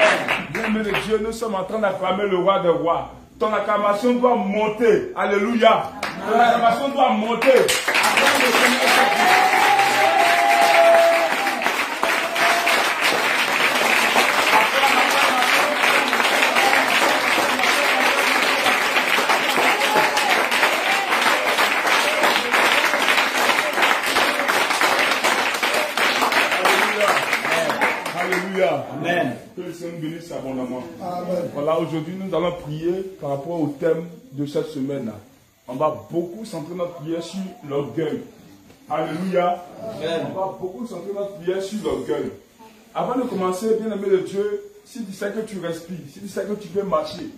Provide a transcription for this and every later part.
Bien-aimé de Dieu, nous sommes en train d'acclamer le roi des rois. Ton acclamation doit monter. Alléluia. Ton acclamation doit monter. Acclame le Seigneur. Amen. Que le Seigneur nous bénisse abondamment. Amen. Voilà, aujourd'hui nous allons prier par rapport au thème de cette semaine. On va beaucoup centrer notre prière sur l'orgueil. Alléluia. Amen. On va beaucoup centrer notre prière sur l'orgueil. Avant de commencer, bien-aimé de Dieu, si tu sais que tu respires, si tu sais que tu peux marcher,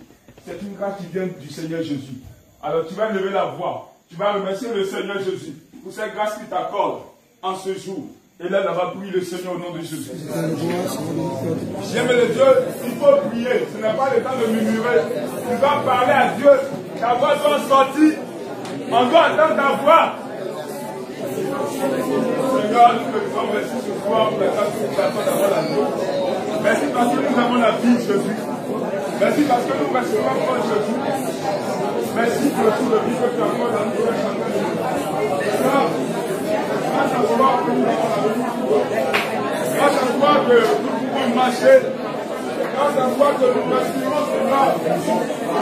c'est une grâce qui vient du Seigneur Jésus. Alors tu vas lever la voix. Tu vas remercier le Seigneur Jésus pour cette grâce qu'il t'accorde en ce jour. Et là, on va prier le Seigneur au nom de Jésus. J'aime le Dieu, il faut prier. Ce n'est pas le temps de murmurer. Tu dois parler à Dieu. Ta voix doit sortir. On doit entendre ta voix. Seigneur, nous te disons merci ce soir pour la grâce que tu accordes d'avoir la vie. Merci parce que nous avons la vie, Jésus. Merci parce que nous respirons pour Jésus. Merci pour tout le vie que tu accordes à nous. Grâce à toi que nous avons la vie. Grâce à toi que nous pouvons marcher. Grâce à toi que nous respirons ce soir. À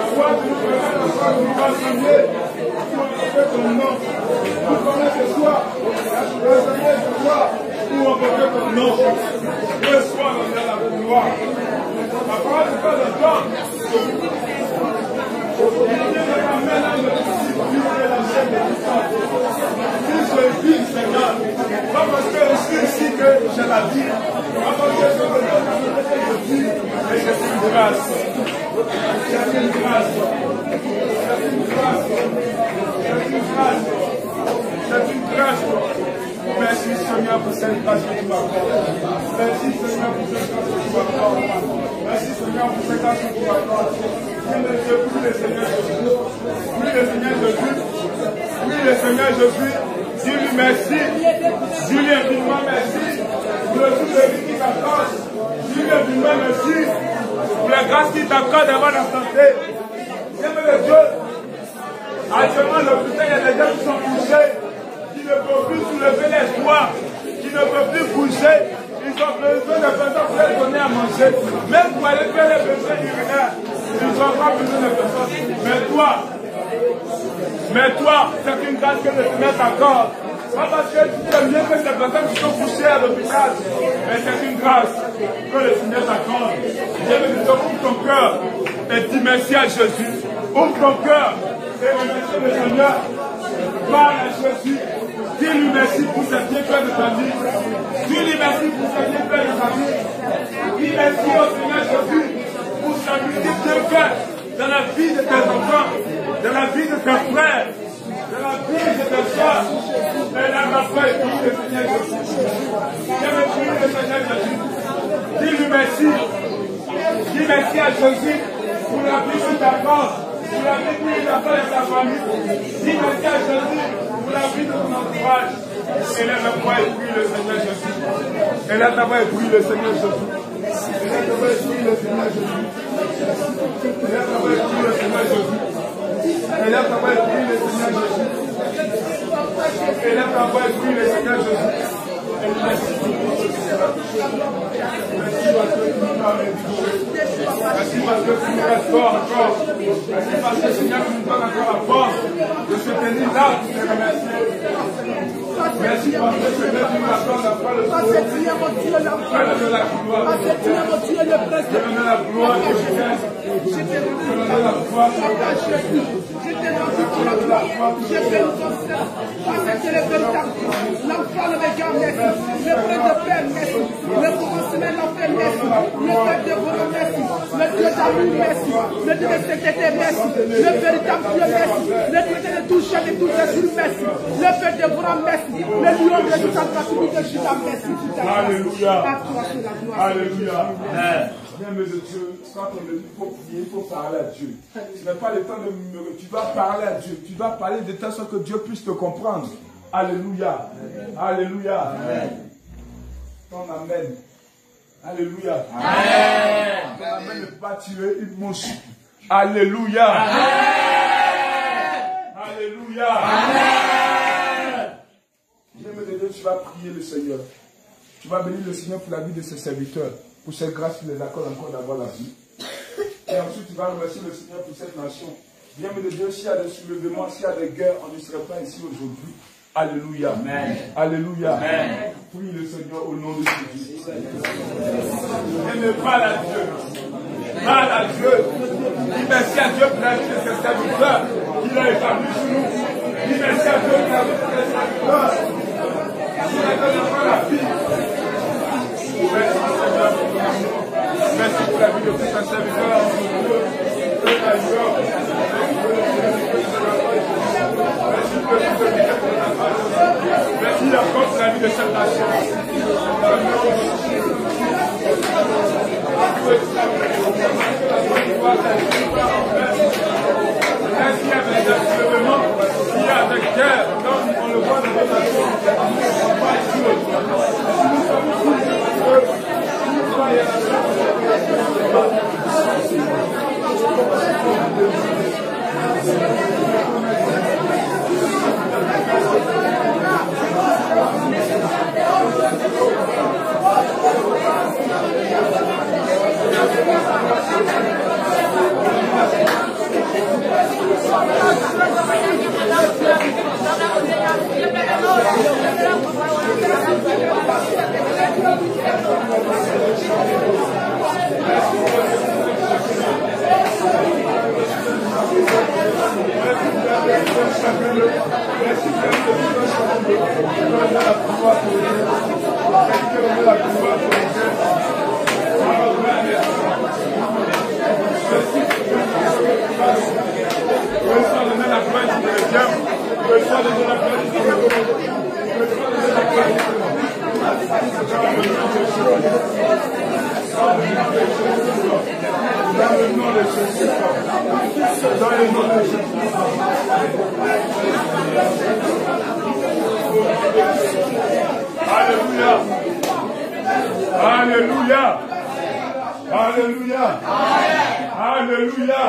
toi que nous permettons de faire nous rassembler. Pour honorer ton nom. Nous connaissons ce soir. Rassembler ce soir. Pour honorer ton nom. Reçois l'honneur la gloire. La parole n'est pas de toi. Si je vis, Seigneur, pas parce que je suis ici que j'ai la vie, pas parce que je vis, mais c'est une grâce. C'est une grâce. C'est une grâce. C'est une grâce. C'est une grâce. Merci Seigneur pour cette grâce que tu m'accordes. Merci Seigneur pour cette grâce que tu m'accordes. Merci Seigneur pour cette grâce que tu m'accordes. Prie le Seigneur Jésus. Prie le Seigneur Jésus. Prie le Seigneur Jésus. Dis-lui merci. Dis-lui infiniment merci. Pour le tout de vie qui t'accorde. Dis-lui infiniment merci. Pour la grâce qui t'accorde d'avoir la santé. J'aime le Dieu. Actuellement, l'hôpital, il y a des gens qui sont couchés, qui ne peuvent plus soulever les doigts, qui ne peuvent plus bouger. Ils ont besoin de personnes pour leur donner à manger. Même pour aller faire les besoins urinaires. Ils n'ont pas besoin de personnes. Mais toi, c'est une grâce que le Seigneur t'accorde. Pas parce que tu aimes bien que ces personnes qui sont couchées à l'hôpital, mais c'est une grâce que le Seigneur t'accorde. Ouvre ton cœur et dis merci à Jésus. Ouvre ton cœur et remercie le Seigneur. Parle à Jésus. Dis-lui merci pour ses bienfaits de ta vie. Dis-lui merci pour ses bienfaits de ta vie. Dis merci au Seigneur Jésus pour sa multitude de bienfaits dans la vie de tes enfants, dans la vie de tes frères, dans la vie de tes soeurs. Et là, ma foi, prie le Seigneur Jésus. Viens prier le Seigneur Jésus. Dis-lui merci. Dis merci à Jésus pour la vie de ta force, pour la vie de ta femme et ta famille. Dis merci à Jésus pour la vie de ton entourage. Et là, ma foi, prie le Seigneur Jésus. Et là, ta voix, prie le Seigneur Jésus. Et là, ta voix, prie le Seigneur Jésus. Et là, ta voix, prie le Seigneur Jésus. Et là, ta voix, prie le Seigneur Jésus. Et là, ta voix, prie le Seigneur Jésus. Et merci pour tout ce merci parce que tu nous as rédigé. Merci parce que tu nous restaures encore. Merci parce que Seigneur, tu nous donnes encore la force de se tenir là pour te remercier. Merci parce que Seigneur, tu nous accordes la foi de ton Dieu. Donne la gloire. Donne la gloire de Jésus. Donne la gloire de Jésus. Je t'ai rendu pour la gloire. Je fais une conscience. Parce que c'est le véritable. L'enfant le regard, merci. Le prêtre de paix, merci. Le commencement l'enfer, merci. Le père de bonheur, merci. Le Dieu d'amour, merci. Le Dieu de sécurité, merci. Le véritable Dieu, merci. Le Dieu de tout chef et tout esprit, merci. Le père de bonheur, merci. Le lion de toute capacité de Judas, merci. Alléluia. À toi, c'est la gloire. Alléluia. Bien-aimé de Dieu, quand on dit qu'il faut prier, il faut parler à Dieu. Ce n'est pas le temps de murmurer. Tu dois parler à Dieu. Tu dois parler de telle sorte que Dieu puisse te comprendre. Alléluia. Alléluia. Ton amen. Alléluia. Amen. attirer une mouche. Alléluia. Alléluia. Bien-aimé de Dieu, tu vas prier le Seigneur. Tu vas bénir le Seigneur pour la vie de ses serviteurs, pour cette grâce qu'il les accorde encore d'avoir la vie. Et ensuite, tu vas remercier le Seigneur pour cette nation. Bien-aimé de Dieu, s'il y a des soulèvements, s'il y a des guerres, on ne serait pas ici aujourd'hui. Alléluia. Amen. Alléluia. Amen. Prie le Seigneur au nom de Jésus. Aimez pas à Dieu. Mal à Dieu. Dis merci à Dieu pour la vie de ses serviteurs qu'il a établi sur nous. Dis merci à Dieu pour la vie de ses serviteurs. Il a donné la vie. Merci Seigneur. Merci pour la vie de tous ses serviteurs. Merci encore pour la vie de cette nation. Merci à des soulèvements, il y a des guerres, comme on le voit dans nos nations. Alléluia. Alléluia. Alléluia. Alléluia.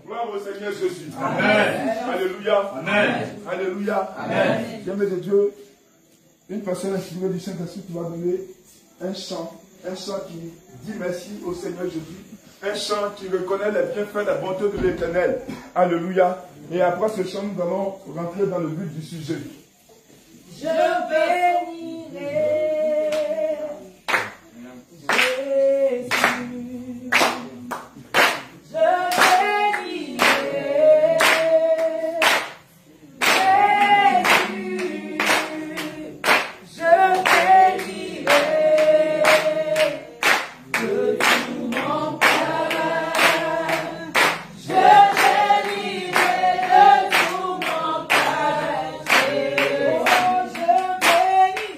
Gloire au Seigneur Jésus. Amen. Alléluia. Amen. Alléluia. Amen. Bien-aimé de Dieu, une personne inspirée du Saint-Esprit qui va donner un chant qui dit merci au Seigneur Jésus, un chant qui reconnaît les bienfaits, la bonté de l'Éternel. Alléluia. Et après ce chant, nous allons rentrer dans le but du sujet. Je bénirai Jésus. Je bénirai Jésus. Je bénirai de tout mon cœur. Je bénirai de tout mon cœur. Je bénirai.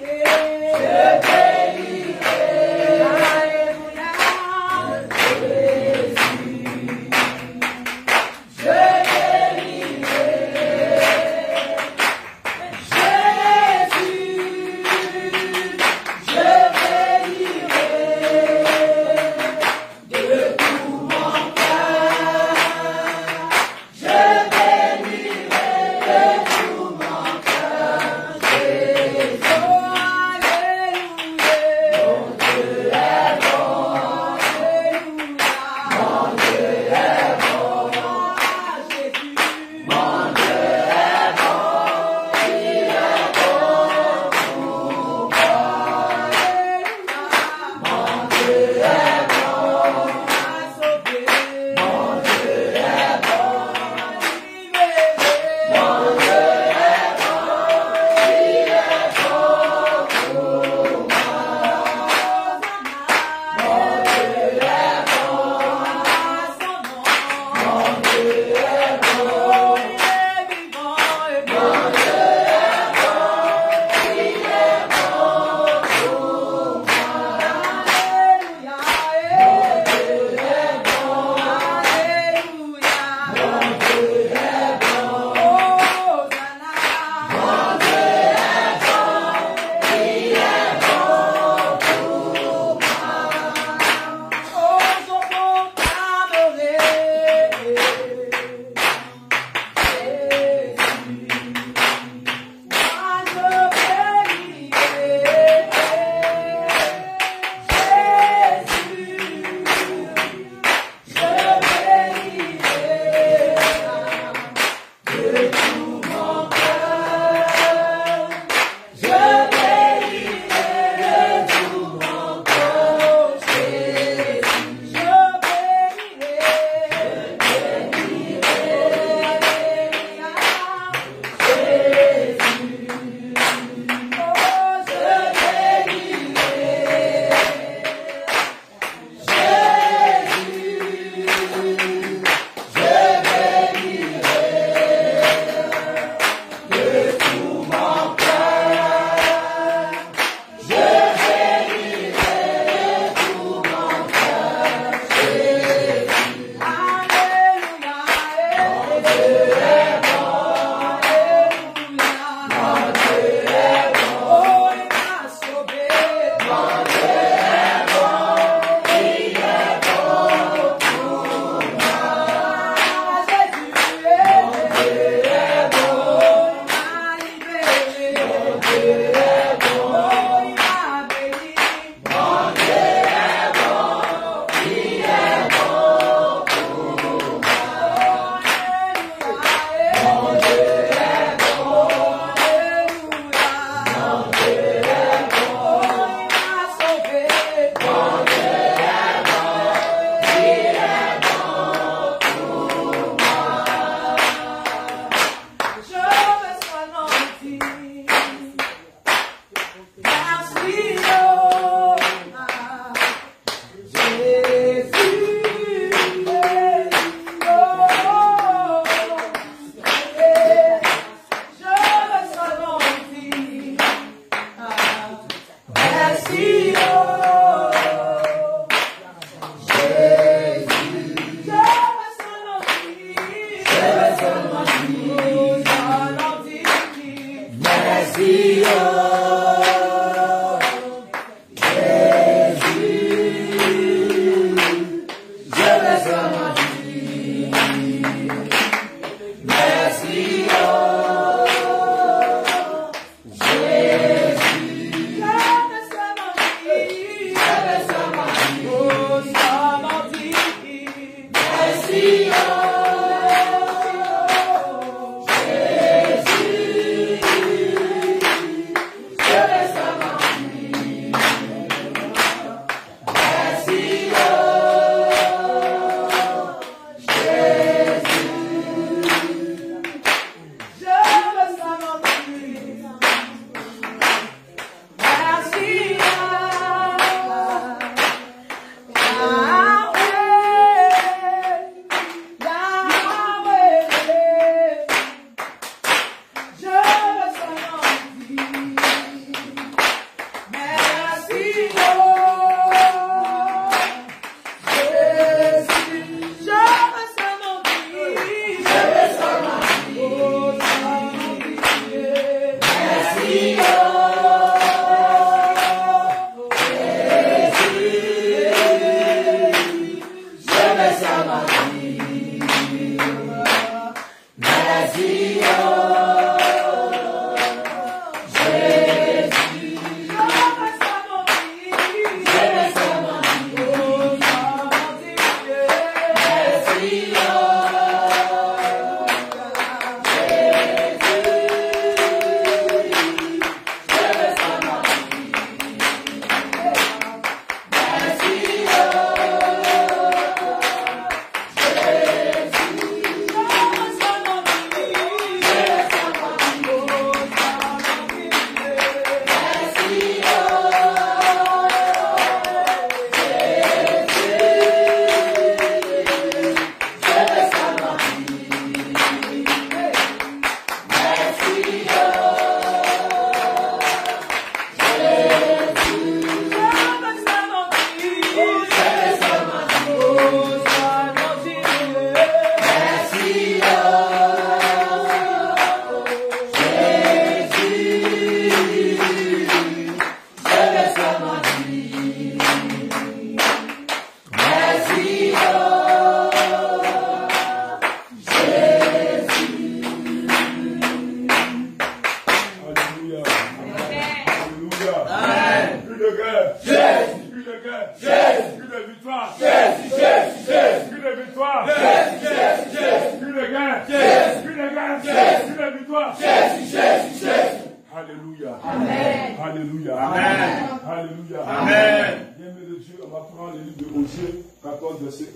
Alléluia. Amen. Alléluia. Amen. Alléluia. Amen. Bien-aimé de Dieu, on va prendre le livre de Osée 14, verset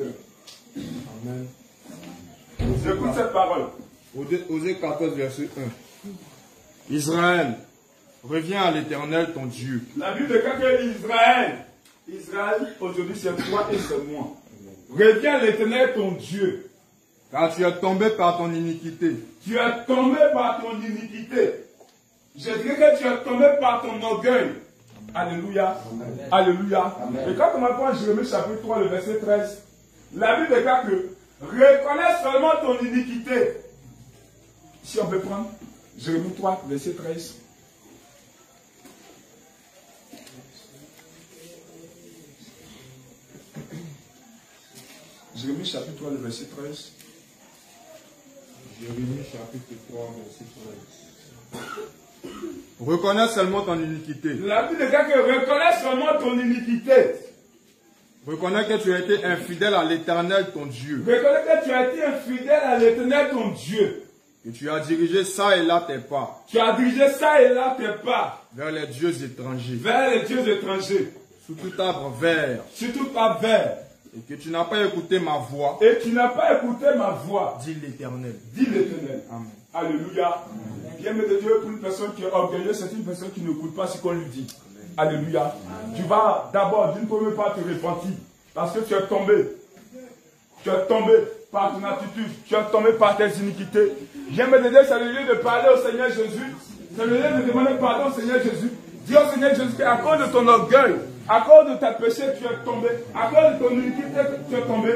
1. Amen. J'écoute cette parole. Osée 14, verset 1. Israël, reviens à l'Éternel ton Dieu. La Bible déclare que Israël, aujourd'hui c'est toi et c'est moi. Reviens à l'Éternel ton Dieu. Car tu es tombé par ton iniquité. Tu es tombé par ton iniquité. Je dirais que tu es tombé par ton orgueil. Alléluia. Amen. Alléluia. Amen. Et quand on apprend Jérémie chapitre 3, le verset 13, la Bible déclare que reconnais seulement ton iniquité. Si on peut prendre Jérémie 3, verset 13. Jérémie chapitre 3, le verset 13. Jérémie chapitre 3, verset 13. Reconnais seulement ton iniquité. La Bible déclare que reconnais seulement ton iniquité. Reconnais que tu as été infidèle à l'Éternel ton Dieu. Reconnais que tu as été infidèle à l'Éternel ton Dieu. Et tu as dirigé ça et là tes pas. Tu as dirigé ça et là tes pas. Vers les dieux étrangers. Vers les dieux étrangers. Sous tout arbre vert. Sous tout arbre vert. Et que tu n'as pas écouté ma voix. Et tu n'as pas écouté ma voix. Dit l'Éternel. Dit l'Éternel. Amen. Alléluia. Bien-aimé de Dieu, pour une personne qui est orgueilleuse, c'est une personne qui n'écoute pas ce qu'on lui dit. Amen. Alléluia. Amen. Tu vas d'abord, d'une première part, te repentir. Parce que tu es tombé. Tu es tombé par ton attitude. Tu es tombé par tes iniquités. Bien-aimé de Dieu, c'est le lieu de parler au Seigneur Jésus. C'est le lieu de demander pardon au Seigneur Jésus. Dis au Seigneur Jésus qu'à cause de ton orgueil, à cause de ta péché, tu es tombé. À cause de ton iniquité, tu es tombé.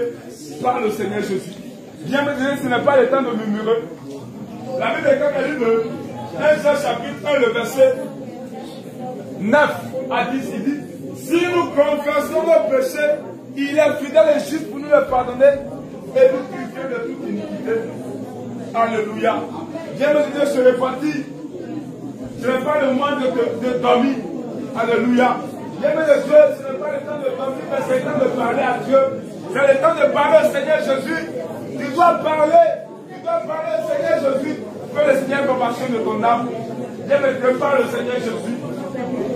Parle au Seigneur Jésus. Bien-aimé de Dieu, ce n'est pas le temps de murmurer. La Bible est quand elle dit de 1 Jean chapitre 1, le verset 9 à 10, il dit, si nous confessons nos péchés, Il est fidèle et juste pour nous le pardonner et nous purifier de toute iniquité. Alléluia. Bien-aimé Dieu se répartit. Ce n'est pas le moment de dormir. Alléluia. Bien-aimé Dieu, ce n'est pas le temps de dormir, mais c'est le temps de parler à Dieu. C'est le temps de parler au Seigneur Jésus. Tu dois parler au Seigneur Jésus. Que le Seigneur compassionne de ton âme. Bien-aimé Dieu, parle au Seigneur Jésus.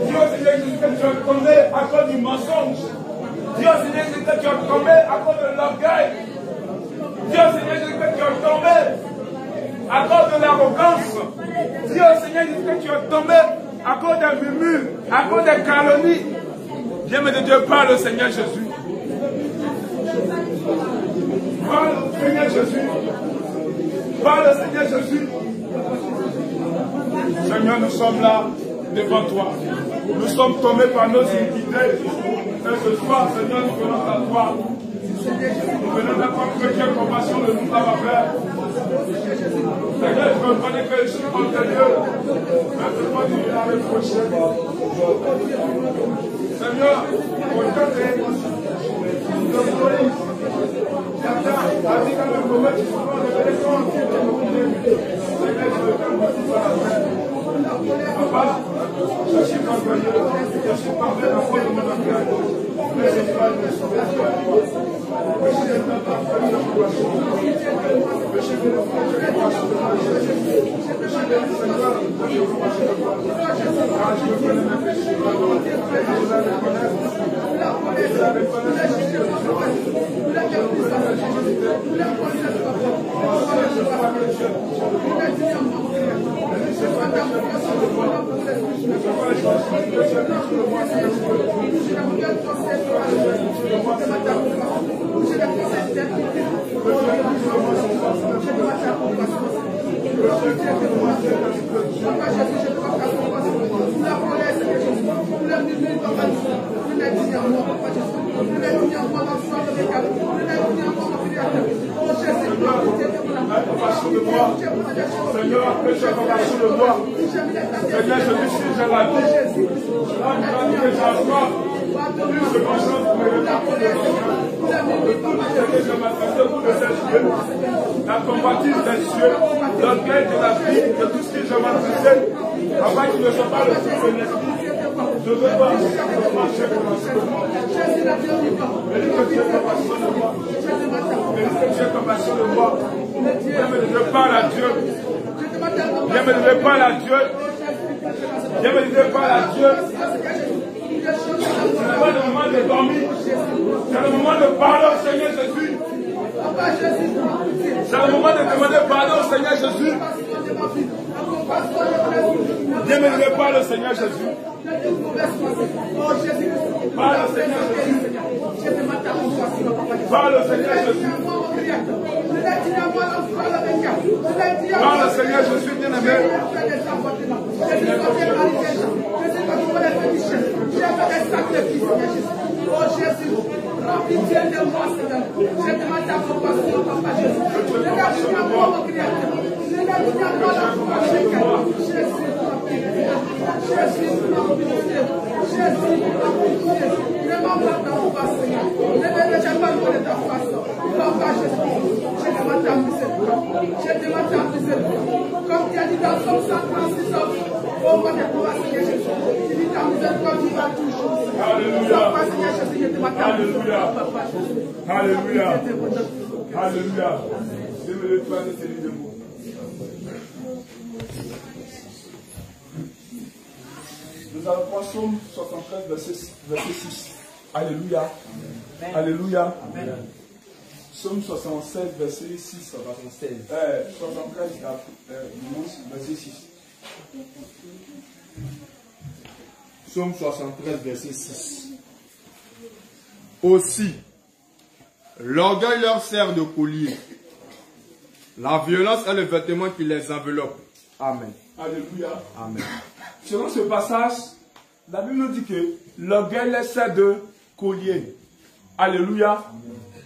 Dis au Seigneur Jésus que tu as tombé à cause du mensonge. Dis au Seigneur Jésus que tu as tombé à cause de l'orgueil. Dis au Seigneur Jésus que tu as tombé à cause de l'arrogance. Dis au Seigneur Jésus que tu as tombé à cause des murmures, à cause des calomnies. Bien-aimé de Dieu, parle au Seigneur Jésus. Parle au Seigneur Jésus. Parle au Seigneur Jésus. Seigneur, nous sommes là devant toi. Nous sommes tombés par nos iniquités. Et ce soir, Seigneur, nous venons à toi. Nous venons à toi que tu aies compassion de nous, Papa Père. Seigneur, je reconnais que je suis antérieur. Mais ce soir, tu viens avec prochain. Seigneur, au temps de Moïse, certains a dit que le combat qui se prend de l'éléphant, Seigneur, je veux faire aussi par la paix. Papa, je suis employé, je suis parfait à la foi de mon affaire. Mais je suis pas de sauver à toi. Je suis de ta part, je suis de compassion. Je suis de compassion. Je suis de Seigneur, je suis de compassion. Ah, je veux connaître mes péchés. Je veux les connaître. Je vais connaître mes péchés. Seigneur, que tu aies compassion de moi. Seigneur, je me suis déjà la vie. Que j'assois plus de conscience pour me rétablir. De tout ce que je m'attendais pour les cieux. La convoitise des cieux, l'orgueil de la vie, de tout ce que je m'attendais. Afin qu'il ne soit pas le fruit de l'esprit. Je veux pas marcher pour l'enseignement. Mais que tu aies compassion de moi. Mais que tu aies compassion de moi. Je parle à Dieu. Je parle à Dieu. Je parle à Dieu. Ce n'est pas le moment de dormir. C'est le moment de parler au Seigneur Jésus. C'est le moment de demander pardon au Seigneur Jésus. Je parle au Seigneur Jésus. Parle au Seigneur Jésus. Parle au Seigneur Jésus. Parle au Seigneur Jésus, bien-aimé. Oh Jésus, prends pitié de moi, Seigneur. Je demande ta compassion, Papa Jésus. Regarde à moi, mon Créateur. Regarde à moi, la compassion. Jésus, prends pitié. Jésus, prends pitié. Jésus, prends pitié. Vraiment, prends ta compassion. Ne me rejette pas de ta façon. Papa Jésus, je demande ta miséricorde. Je demande ta miséricorde. Comme tu as dit dans Somme 136, au roi des pouvoirs, Seigneur Jésus. Tu dis ta miséricorde, tu vas toujours. Alléluia. Alléluia. Alléluia. Alléluia. Je me le prends de celui de vous. Nous allons prendre Somme 73, verset 6. Alléluia. Alléluia. Somme 76, verset 6. 73, verset 6. Somme 73, verset 6. Aussi, l'orgueil leur sert de collier. La violence est le vêtement qui les enveloppe. Amen. Alléluia. Amen. Selon ce passage, la Bible nous dit que l'orgueil les sert de collier. Alléluia.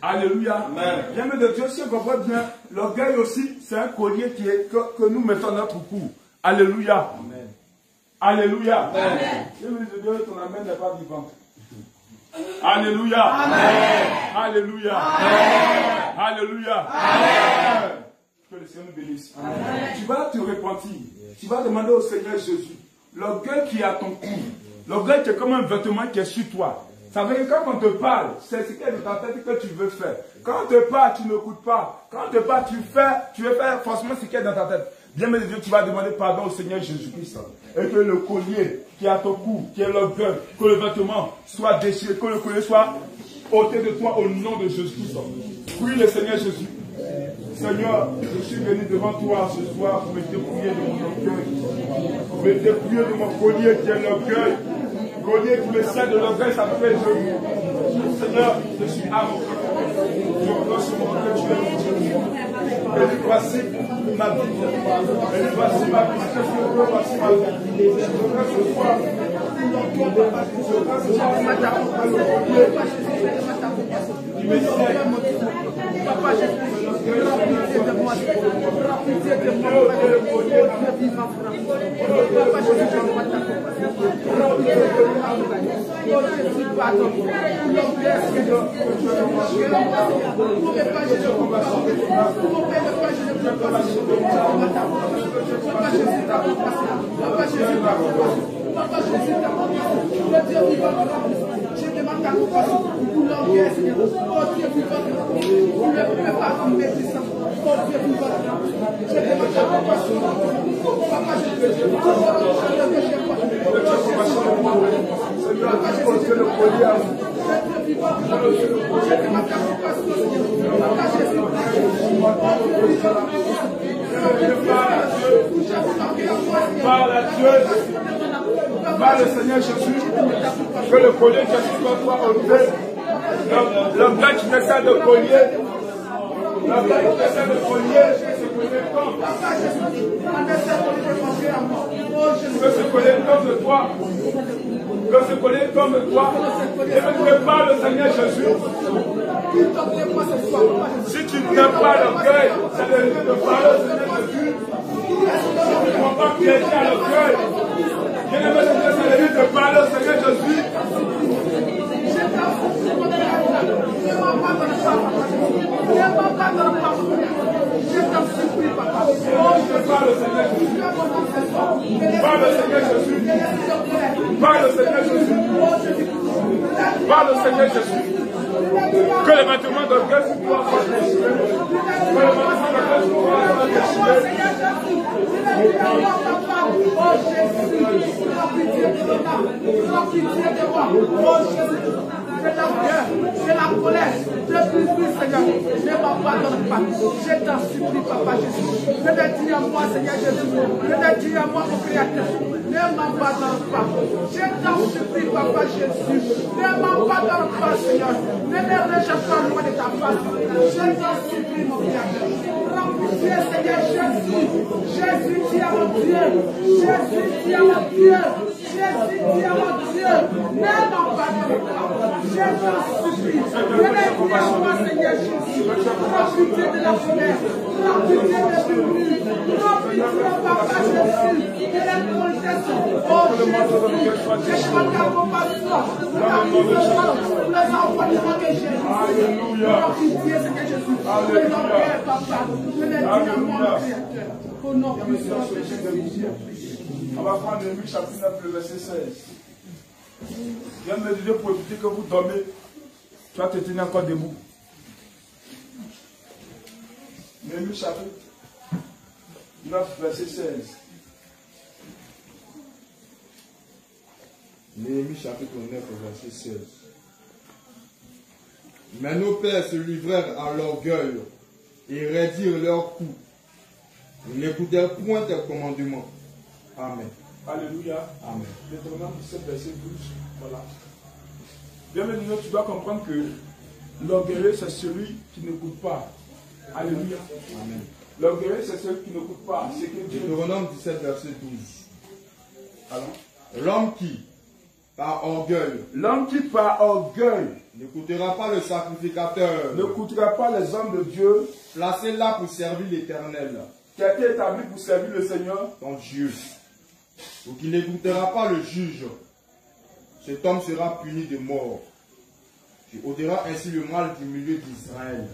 Alléluia. Bien-aimé de Dieu, si on comprend bien, l'orgueil aussi, c'est un collier que nous mettons dans notre cou. Alléluia. Amen. Alléluia. Amen. Bien-aimé de Dieu, ton amen n'est pas vivant. Alléluia. Amen. Alléluia. Amen. Alléluia. Amen. Que le Seigneur nous bénisse. Amen. Tu vas te repentir. Tu vas demander au Seigneur Jésus. L'orgueil qui est à ton cou. L'orgueil qui est comme un vêtement qui est sur toi. Ça veut dire que quand on te parle, c'est ce qui est dans ta tête que tu veux faire. Quand on te parle, tu n'écoutes pas. Quand on te parle, tu veux faire forcément ce qui est dans ta tête. Bien, mes Dieu, tu vas demander pardon au Seigneur Jésus-Christ. Et que le collier qui est à ton cou, qui est l'orgueil, que le vêtement soit déchiré, que le collier soit ôté de toi au nom de Jésus-Christ. Prie le Seigneur Jésus. Seigneur, je suis venu devant toi ce soir pour me dépouiller de mon orgueil. Pour me dépouiller de mon collier qui est l'orgueil. Collier qui me sert de l'orgueil, ça me fait joli. Seigneur, je suis amoureux. Je reconnais ce moment que tu es mon Dieu. Et voici ma vie. Et voici ma vie. Voici ma vie. Je voudrais ce soir. Tu me sers. Papa, je pitié de moi. Pitié de moi. Dieu vivant. Papa, je suis de moi. Oh, Jésus, pardon. Mon Père, je ne peux pas, je ne peux pas. Mon Père, je ne peux pas. Papa, je suis ta compassion. Papa, je suis ta compassion. Papa, je suis ta compassion. Le Dieu vivant. Je demande ta compassion pour l'orgueil, Seigneur. Oh Dieu vivant. Pour le préparer comme médecin. Oh Dieu vivant. Je demande ta compassion. Papa, je te dis. Papa, je suis le collier à vous. Je demande ta compassion, Seigneur. Papa, je suis Parle à Dieu. Parle au Seigneur Jésus. Que le collier qui est sur toi ôté. L'orgueil qui te sert de collier. L'orgueil qui te sert de collier. Que ce collier tombe de toi. Que ce collier tombe de toi. Et que tu parles au Seigneur Jésus. Si tu n'aimes pas l'orgueil, c'est le lieu de parler au Seigneur Jésus. Tu ne vas pas piéger à l'orgueil. Bien-aimé de Dieu, c'est le lieu de parler au Seigneur Jésus. Je t'en supplie, papa. Parle au Seigneur Jésus. Parle au Seigneur Jésus. Parle au Seigneur Jésus. Parle au Seigneur Jésus. Que les vêtements d'orgueil sur toi soient déchirés. Que les vêtements d'orgueil sur toi soient déchirés. Oh Jésus, prends pitié de moi. Oh Jésus, c'est l'orgueil, c'est la colère. Depuis Seigneur, ne m'abandonne pas. Je t'en supplie, Papa Jésus. Je te dis à moi, Seigneur Jésus. Je te dis à moi, mon Créateur. Ne m'abandonne pas. Je t'en supplie, Papa Jésus. Ne m'abandonne pas, Seigneur. Ne me rejette pas loin de ta face. Je t'en supplie, mon Créateur. Prends pitié, Seigneur Jésus. Jésus, tu es mon Dieu. Jésus, tu es mon Dieu. Jésus, tu es mon Dieu. Ne m'abandonne pas. Je t'en supplie. Je te dis à moi, Seigneur Jésus. Prends pitié de la colère. Prends pitié de l'ennemi. Prends pitié, Papa Jésus. De la contestation. Oh Jésus, je demande ta compassion. Pour les enfants de mon Jésus. Prends pitié, Seigneur Jésus. Je t'en prie, Papa. Je te dis à moi, mon Créateur. Au nom puissant de Jésus. On va prendre Néhémie chapitre 9, le verset 16. Viens me dire pour éviter que vous dormez. Tu vas te tenir encore debout. Néhémie chapitre 9, verset 16. Néhémie chapitre 9, verset 16. Mais nos pères se livrèrent à l'orgueil et raidirent leurs coups. Ils n'écoutèrent point tes commandements. Amen. Alléluia. Amen. Deutéronome 17, verset 12. Voilà. Bien maintenant, tu dois comprendre que l'orgueilleux, c'est celui qui n'écoute pas. Alléluia. Amen. L'orgueilleux, c'est celui qui n'écoute pas. C'est que Dieu. Deutéronome 17, verset 12. Alors, l'homme qui, par orgueil, n'écoutera pas le sacrificateur, n'écoutera pas les hommes de Dieu, placé là pour servir l'Éternel, qui a été établi pour servir le Seigneur, ton Dieu, ou qui n'écoutera pas le juge, cet homme sera puni de mort. Tu ôteras ainsi le mal du milieu d'Israël.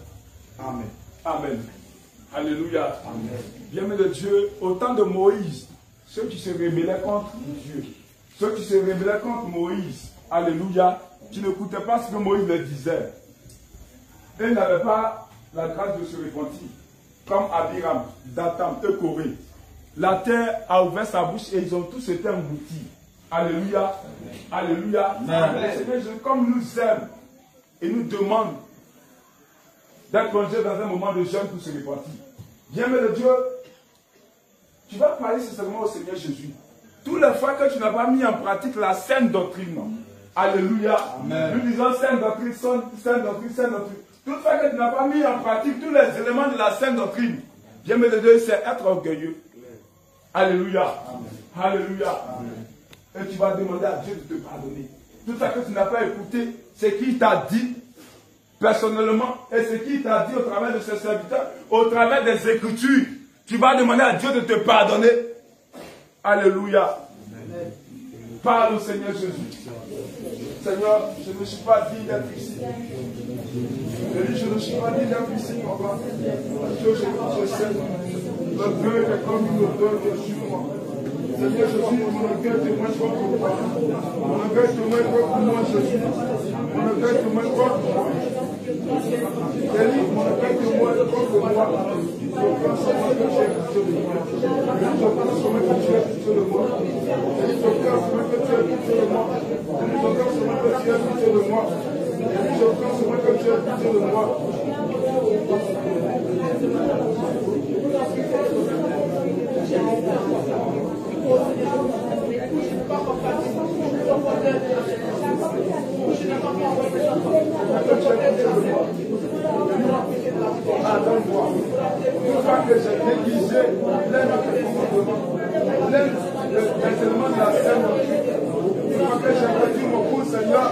Amen. Amen. Alléluia. Bien-aimé de Dieu, au temps de Moïse, ceux qui se rébellaient contre Dieu, ceux qui se rébellaient contre Moïse, alléluia, qui n'écoutaient pas ce que Moïse leur disait, ils n'avaient pas la grâce de se repentir, comme Abiram, Dathan et Corée. La terre a ouvert sa bouche et ils ont tous été engloutis. Alléluia. Alléluia. Le Seigneur Jésus, comme nous aime et nous demande d'être plongé dans un moment de jeûne pour se repentir. Bien-aimé de Dieu, tu vas parler sincèrement au Seigneur Jésus. Tous les fois que tu n'as pas mis en pratique la saine doctrine, alléluia, nous disons saine doctrine, saine doctrine, saine doctrine. Toute fois que tu n'as pas mis en pratique tous les éléments de la saine doctrine, bien-aimé de Dieu, c'est être orgueilleux. Alléluia. Alléluia. Et tu vas demander à Dieu de te pardonner. Tout ça que tu n'as pas écouté, c'est qui t'a dit personnellement et c'est qui t'a dit au travers de ses serviteurs, au travers des Écritures. Tu vas demander à Dieu de te pardonner. Alléluia. Parle au Seigneur Jésus. Seigneur, je ne suis pas digne d'être ici. Je ne suis pas digne d'être ici, papa. Dieu, je sais. L'orgueil est comme une odeur qui est sur moi. Seigneur Jésus, mon orgueil témoigne contre moi. Mon orgueil témoigne contre moi, Jésus. Mon orgueil témoigne contre moi. Délivre mon orgueil témoigne contre moi. Je pense seulement que tu es pitié de moi. Je pense seulement que tu es pitié de moi. Je pense seulement que tu es pitié de moi. Je pense seulement que tu es pitié de moi. Je pense seulement que tu es pitié de moi. Pardonne-moi. Une fois que j'ai négligé l'un de tes commandements, l'un des éléments de la scène, une fois que j'ai perdu mon coup, Seigneur,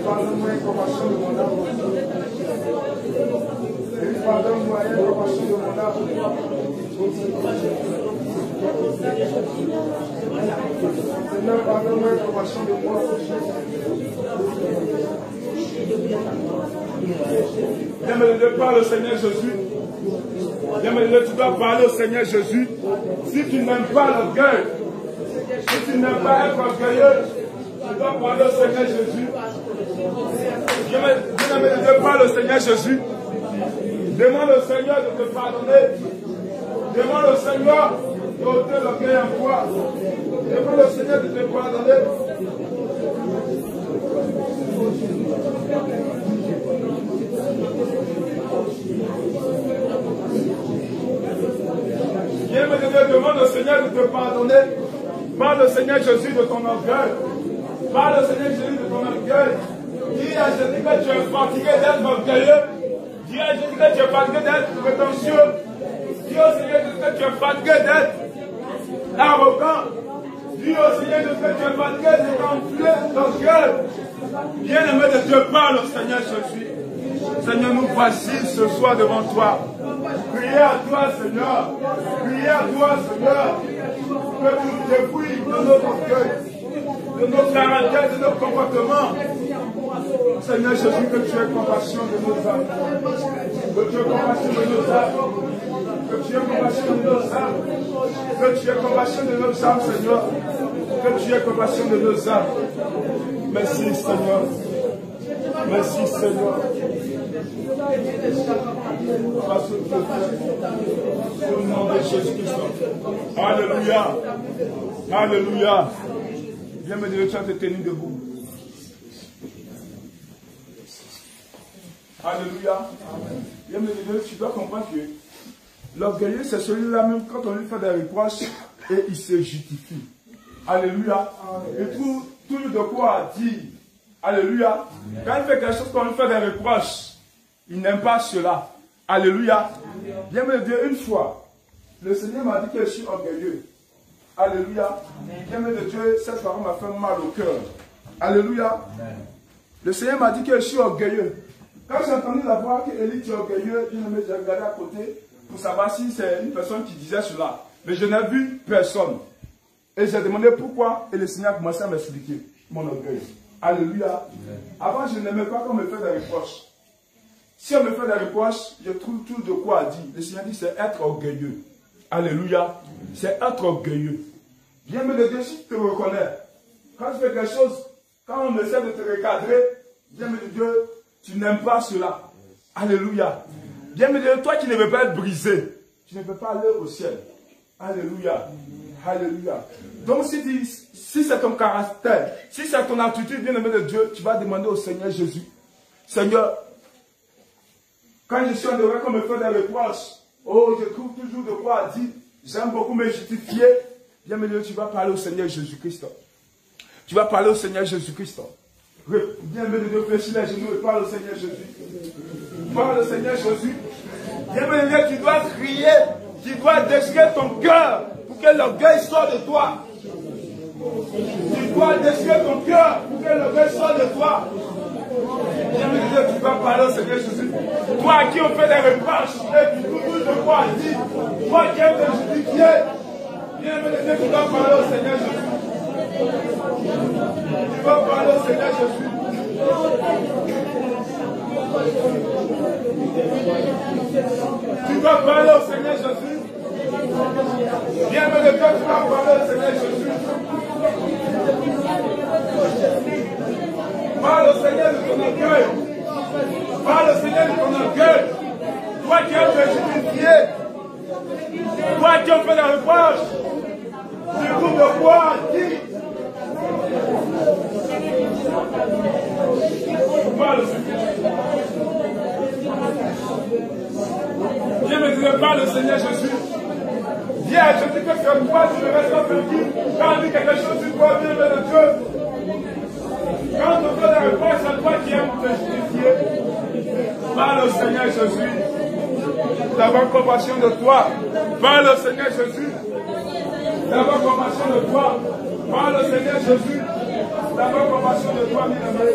pardonne-moi et compassion de mon âme. Pardonne-moi et compassion de mon âme. Seigneur, pardonne-moi et compassion de moi. Bien-aimé, parle au Seigneur Jésus. Bien-aimé, tu dois parler au Seigneur Jésus. Si tu n'aimes pas l'orgueil, si tu n'aimes pas être orgueilleux, tu dois parler au Seigneur Jésus. Bien-aimé, parle au Seigneur Jésus. Demande au Seigneur de te pardonner. Demande au Seigneur d'ôter l'orgueil en toi. Demande au Seigneur de te pardonner. Bien-aimé, demande au Seigneur de te pardonner. Parle au Seigneur Jésus de ton orgueil. Parle au Seigneur Jésus de ton orgueil. Dis à Jésus que tu es fatigué d'être orgueilleux. Dis à Jésus que tu es fatigué d'être prétentieux. Dis au Seigneur Jésus que tu es fatigué d'être arrogant. Dis au Seigneur Jésus que tu es fatigué d'être enflé d'orgueil. Bien-aimé de Dieu, parle au Seigneur Jésus. Seigneur, nous voici ce soir devant toi. Priez à toi, Seigneur. Priez à toi, Seigneur. Que tu nous dépouilles de nos orgueils, de nos caractères, de nos comportements. Seigneur Jésus, que tu aies compassion de nos âmes. Que tu aies compassion de nos âmes. Que tu aies compassion de nos âmes. Que tu aies compassion de nos âmes, Seigneur. Que tu aies compassion de nos âmes. Merci Seigneur. Merci Seigneur. Parce que tu le fais. Au nom de Jésus-Christ. Alléluia. Alléluia. Viens me dire, tu as te tenir debout. Alléluia. Viens me dire, tu dois comprendre que l'orgueilleux, c'est celui-là même quand on lui fait des reproches et il se justifie. Alléluia. Il trouve toujours de quoi dire. Alléluia. Quand il fait quelque chose qu'on lui fait des reproches, il n'aime pas cela. Alléluia. Viens me dire une fois, le Seigneur m'a dit que je suis orgueilleux. Alléluia. Viens me dire, Dieu, cette parole m'a fait mal au cœur. Alléluia. Le Seigneur m'a dit que je suis orgueilleux. Quand j'ai entendu la voix que Élie est orgueilleux, j'ai regardé à côté pour savoir si c'est une personne qui disait cela. Mais je n'ai vu personne. Et j'ai demandé pourquoi, et le Seigneur a commencé à m'expliquer mon orgueil. Alléluia. Avant, je n'aimais pas qu'on me fait des reproches. Si on me fait des reproches, je trouve tout de quoi dire. Le Seigneur dit c'est être orgueilleux. Alléluia. C'est être orgueilleux. Viens me le dire si tu te reconnais. Quand tu fais quelque chose, quand on essaie de te recadrer, viens me le dire, tu n'aimes pas cela. Alléluia. Viens me dire, toi qui ne veux pas être brisé, tu ne peux pas aller au ciel. Alléluia. Alléluia. Donc si c'est ton caractère, si c'est ton attitude, bien-aimé de Dieu, tu vas demander au Seigneur Jésus, Seigneur, quand je suis en dehors, qu'on me fait des reproches, oh, je trouve toujours de quoi dire, j'aime beaucoup me justifier, bien-aimé de Dieu, tu vas parler au Seigneur Jésus-Christ. Tu vas parler au Seigneur Jésus-Christ. Bien-aimé de Dieu, fléchis les genoux et parle au Seigneur Jésus. Parle au Seigneur Jésus. Bien-aimé de Dieu, tu dois crier, tu dois déchirer ton cœur pour que l'orgueil sorte de toi. Tu dois déchirer ton cœur pour que l'orgueil sorte de toi. Bien-aimé de Dieu, tu vas parler au Seigneur Jésus. Toi à qui on fait des reproches et tu trouves de quoi dire. Toi qui aimes te justifier. Bien-aimé de Dieu, tu dois parler au Seigneur Jésus. Tu vas parler au Seigneur Jésus. Tu vas parler au Seigneur Jésus. Bienvenue de Dieu, tu vas parler au Seigneur Jésus. Parle au Seigneur de ton orgueil. Parle au Seigneur de ton orgueil. Toi qui as fait justifier. Toi qui as fait la reproche. Tu trouves de quoi dire. Parle au Seigneur. Viens me dire, parle au Seigneur Jésus. Viens à Jésus que comme toi tu ne restes pas tranquille. Quand on dit quelque chose, tu dois bien de Dieu. Quand on fait la réponse à toi qui aimes te justifier, parle au Seigneur Jésus. D'avoir compassion de toi. Parle au Seigneur Jésus. D'avoir compassion de toi. Parle au Seigneur Jésus. D'avoir compassion de toi, bien-aimé.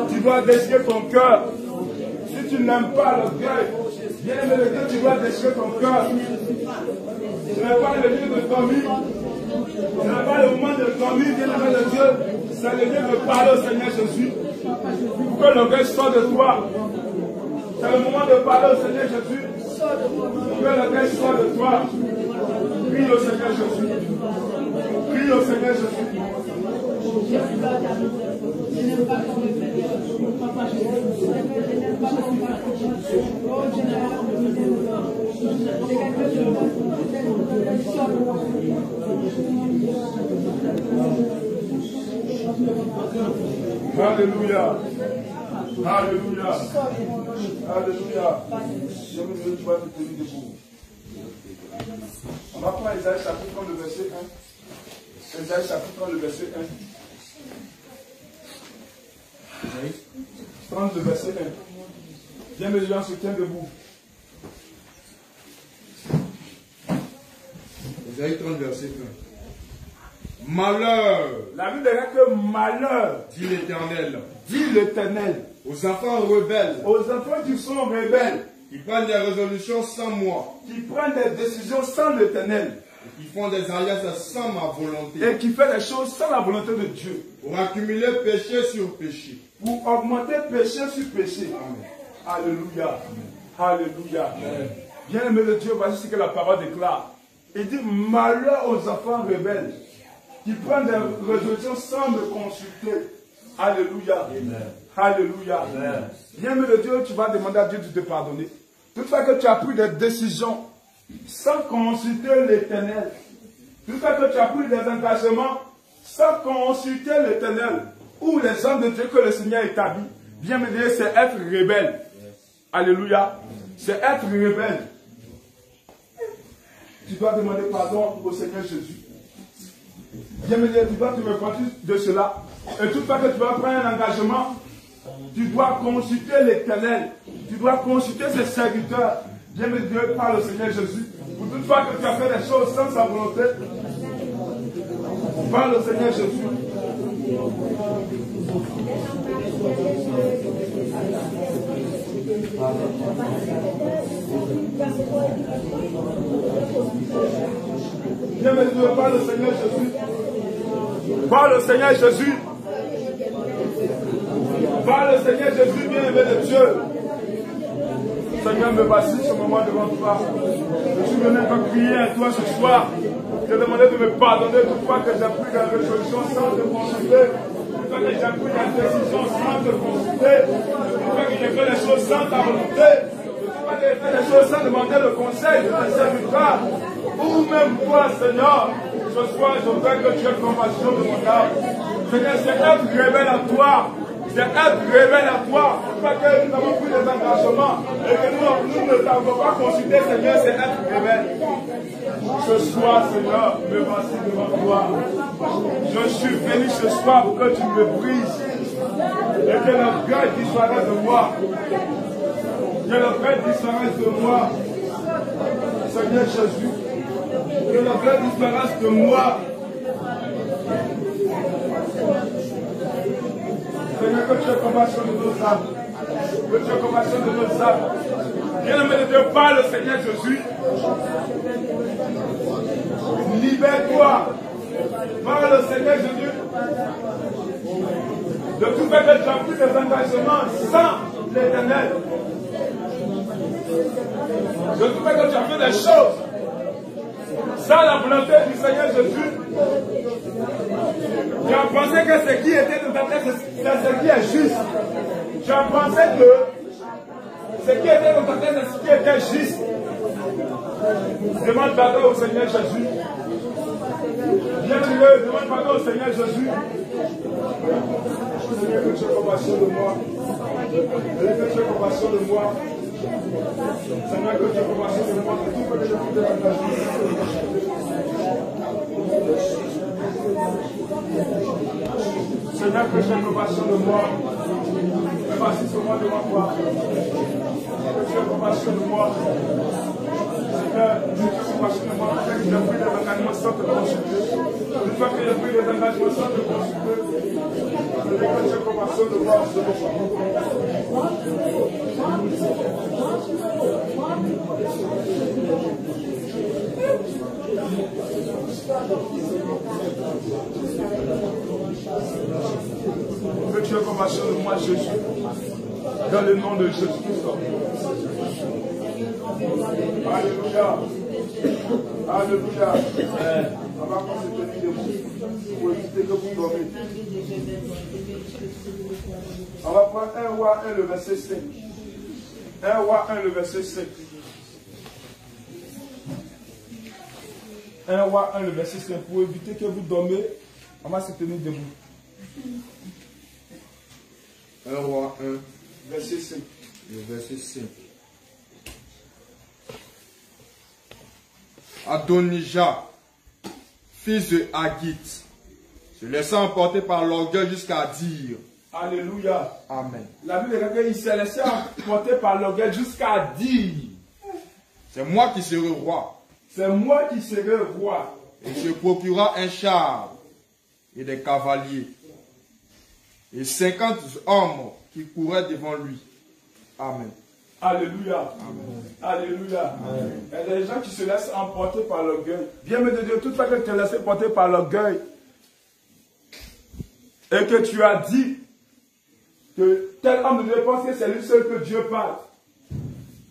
Tu dois déchirer ton cœur. Si tu n'aimes pas l'orgueil, bien-aimé de Dieu, tu dois déchirer ton cœur. Tu n'aimes pas le lieu de famille. Ce n'est pas le moment de dormir, bien-aimé de Dieu. C'est le lieu de parler au Seigneur Jésus. Pour que l'orgueil sorte de toi. C'est le moment de parler au Seigneur Jésus. Pour que l'orgueil sorte de toi. Prie au Seigneur Jésus. Prie au Seigneur Jésus. Alléluia. Alléluia. Alléluia. Je me dis, tu vas te tenir debout. On va prendre Isaïe chapitre 1, le verset 1. Isaïe chapitre 1, le verset 1. 30, le verset 1. Viens mes gens se tient debout. Isaïe 30, verset 1. Malheur, La Bible dit que malheur, dit l'Éternel, dit l'Éternel, aux enfants rebelles, aux enfants qui sont rebelles, qui prennent des résolutions sans moi, qui prennent des décisions sans l'Éternel, qui font des alliances sans ma volonté, et qui font des choses sans la volonté de Dieu, pour accumuler péché sur péché. pour augmenter péché sur péché. Alléluia. Alléluia. Bien-aimé de Dieu, voici ce que la parole déclare. Il dit malheur aux enfants rebelles qui prennent des résolutions sans me consulter. Alléluia. Alléluia. Bien-aimé de Dieu, tu vas demander à Dieu de te pardonner. Toutefois que tu as pris des décisions sans consulter l'Éternel. Toutefois que tu as pris des engagements sans consulter l'Éternel ou les hommes de Dieu que le Seigneur établit. Bien-aimé de Dieu, c'est être rebelle. Alléluia. C'est être rebelle. Tu dois demander pardon au Seigneur Jésus. Bien-aimé, tu dois te repentir de cela. Et toutefois que tu vas prendre un engagement, tu dois consulter l'Éternel. Tu dois consulter ses serviteurs. Bien-aimé, Dieu parle au Seigneur Jésus. Pour toutefois que tu as fait des choses sans sa volonté, parle au Seigneur Jésus. Bien-aimé, Dieu parle au Seigneur Jésus. Parle au Seigneur Jésus. Parle au Seigneur Jésus, bien-aimé de Dieu. Seigneur, me voici ce moment devant toi. Je suis venu pour prier à toi ce soir. Je te demandais de me pardonner toutefois que j'ai pris des résolutions sans te consulter. Toutefois que j'ai pris des décisions sans te consulter. Toutefois que j'ai fait des choses sans ta volonté. Toutefois que j'ai fait des choses sans demander le conseil de tes serviteurs. Ou même toi, Seigneur. Ce soir, je voudrais que tu aies compassion de mon âme. Seigneur, c'est être rebelle à toi. C'est être rebelle à toi. Parce que nous avons pris des engagements et que nous ne t'avons pas consulté, Seigneur, c'est être rebelle. Ce soir, Seigneur, me voici devant toi. Je suis venu ce soir pour que tu me brises et que l'orgueil disparaisse de moi. Que l'orgueil disparaisse de moi. Seigneur Jésus, que l'orgueil disparaisse de moi. Seigneur, que tu aies compassion de nos âmes. Que tu aies compassion de nos âmes. Bien-aimé de Dieu, parle, Seigneur Jésus. Libère-toi. Parle, Seigneur Jésus. De tout fait que tu as pris des engagements sans l'Éternel. De tout fait que tu as fait des choses sans la volonté du Seigneur Jésus. Tu as pensé que ce qui était dans ta tête, c'est ce qui est juste. Tu as pensé que ce qui était dans ta tête, c'est ce qui était juste. Demande pardon au Seigneur Jésus. Bien-aimé, demande pardon au Seigneur Jésus. Seigneur, que tu aies compassion de moi. Seigneur, que tu aies compassion de moi. Seigneur, que tu aies compassion de moi. De tout que je peux te Seigneur, que tu aies compassion de moi. Mais voici ce moi devant toi. Que tu aies compassion de moi. Seigneur, que tu aies compassion de moi. Que j'ai pris des engagements sans te consulter. Une fois que j'ai pris des engagements sans te consulter, Seigneur, que tu aies compassion de moi. Que tu aies compassion de moi, Jésus. Dans le nom de Jésus-Christ. Alléluia. Alléluia. On va prendre cette tenue debout pour éviter que vous dormez. On va prendre 1 Roi 1, le verset 5. 1 Roi 1, le verset 5. 1 Roi 1, le verset 5. Pour éviter que vous dormez, on va se tenir debout. 1 Roi 1, Verset 5. le verset 5. Adonijah, fils de Haggith, se laissant emporter par l'orgueil jusqu'à dire Alléluia. Amen. La Bible dit qu'il s'est laissé emporter par l'orgueil jusqu'à dire C'est moi qui serai roi. c'est moi qui serai roi. Et se procura un char et des cavaliers et 50 hommes qui couraient devant lui. Amen. Alléluia. Alléluia. Il y a des gens qui se laissent emporter par l'orgueil. Bien-aimé de Dieu, toutefois que tu te laisses emporter par l'orgueil et que tu as dit que tel homme ne devait penser que c'est lui seul que Dieu parle.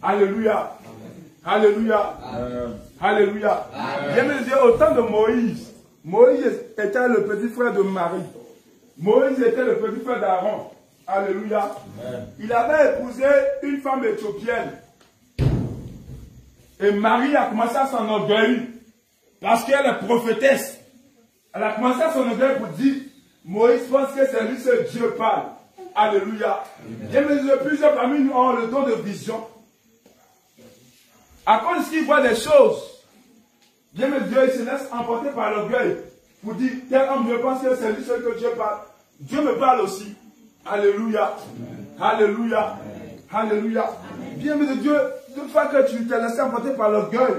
Alléluia. Alléluia. Alléluia. Bien-aimé de Dieu, au temps de Moïse, Moïse était le petit frère de Marie. Moïse était le petit frère d'Aaron. Alléluia. Il avait épousé une femme éthiopienne. Et Marie a commencé à s'enorgueillir. Parce qu'elle est prophétesse. Elle a commencé à s'enorgueillir pour dire, Moïse pense que c'est lui seul Dieu parle. Alléluia. Plusieurs parmi nous ont le don de vision. À cause qu'ils voient des choses, bien mais Dieu il se laisse emporter par l'orgueil pour dire, tel homme je pense que c'est lui seul que Dieu parle. Dieu me parle aussi. Alléluia. Alléluia. Alléluia. Bien mais de Dieu, toutefois que tu t'es laissé emporter par l'orgueil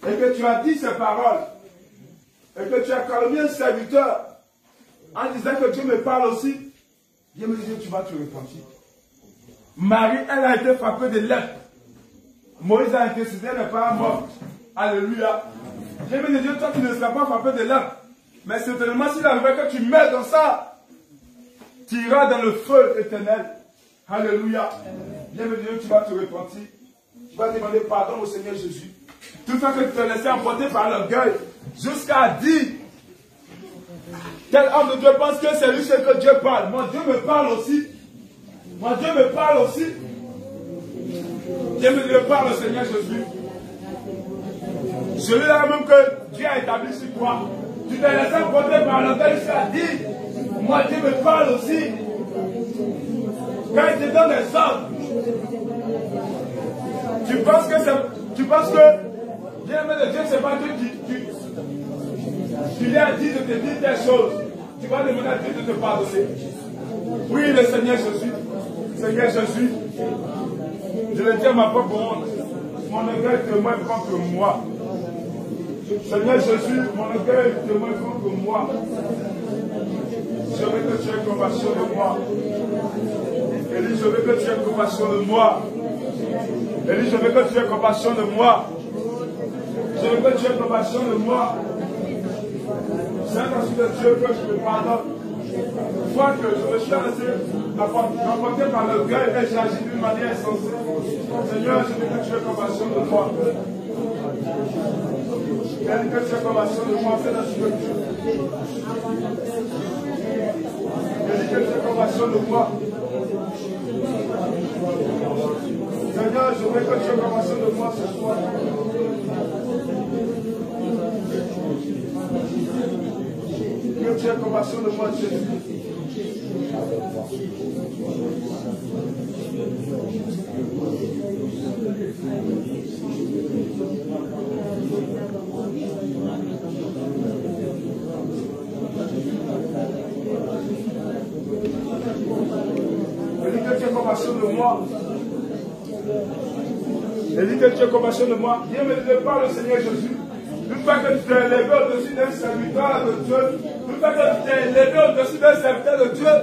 et que tu as dit ces paroles et que tu as calmé un serviteur en disant que Dieu me parle aussi, bien mais de Dieu, tu vas te repentir. Marie, elle a été frappée de lèpre. Moïse a intercédé, elle n'est pas morte. Alléluia. Bien de Dieu, toi tu ne seras pas frappé de l'âme. Mais certainement, s'il arrivait que tu mets dans ça, tu iras dans le feu éternel. Alléluia. Bien de Dieu, tu vas te repentir. Tu vas demander pardon au Seigneur Jésus. Toutefois que tu te laissais emporter par l'orgueil, jusqu'à dire, tel homme de Dieu pense que c'est lui seul que Dieu parle. Mon Dieu me parle aussi. Mon Dieu me parle aussi. Dieu me parle au Seigneur Jésus. Celui-là même que Dieu a établi sur toi. Tu t'es laissé emporter par l'orgueil jusqu'à dire, moi Dieu me parle aussi. Quand il te donne des ordres, tu penses que Dieu aimé de Dieu, c'est pas Dieu qui lui a dit de te dire des choses. Tu vas demander à Dieu de te pardonner. Oui, le Seigneur Jésus. Seigneur Jésus. Je le dis à ma propre honte. Mon orgueil témoigne contre moi. Seigneur Jésus, mon orgueil témoigne contre moi. Je veux que tu aies compassion de moi. Élie, je veux que tu aies compassion de moi. Élie, je veux que tu aies compassion de moi. Je veux que tu aies compassion de moi. Saint-Esprit de Dieu, que je me pardonne. Fois que je me suis laissé emporter par l'orgueil et j'ai agi d'une manière insensée. Seigneur, je veux que tu aies compassion de moi. Je veux que tu aies compassion de moi, Saint-Esprit de Dieu. Je veux que tu aies compassion de moi. Seigneur, je veux que tu aies compassion de moi ce soir. Que tu aies compassion de moi, Jésus. Elle dit que tu aies compassion de moi. Elle dit que tu aies compassion de moi. Viens me parler, le Seigneur Jésus. Une fois que tu t'es élevé au-dessus d'un serviteur de Dieu, une fois que tu t'es élevé au-dessus d'un serviteur de Dieu,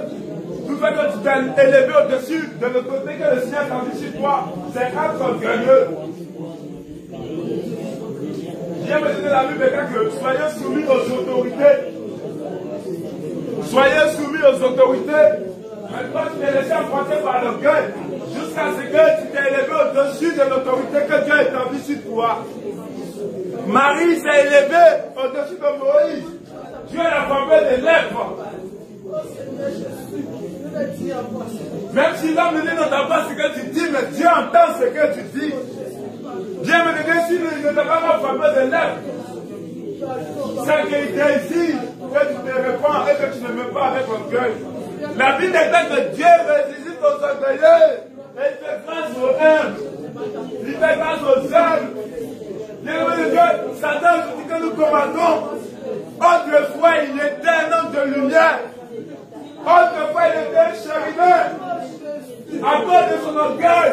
une fois que tu t'es élevé au-dessus de l'autorité que le Seigneur t'a mis sur toi, c'est être orgueilleux. Viens me donner la Bible que soyez soumis aux autorités. Soyez soumis aux autorités. Mais toi, tu t'es laissé emporter par l'orgueil jusqu'à ce que tu t'es élevé au-dessus de l'autorité que Dieu a établie sur toi. Marie s'est élevée au-dessus de Moïse. Dieu l'a formé des lèvres. Même si l'homme ne n'entend pas ce que tu dis, mais Dieu entend ce que tu dis. Dieu me dit si ne t'a pas formé des lèvres, c'est qu'il désire que tu te réponds et que tu ne mets pas avec orgueil. La Bible dit que Dieu résiste aux orgueilleux et il fait grâce aux humbles. Il fait grâce aux humbles. Satan dit que nous commandons. Autrefois, il était un homme de lumière. Autrefois, il était un chérubin. À cause de son orgueil,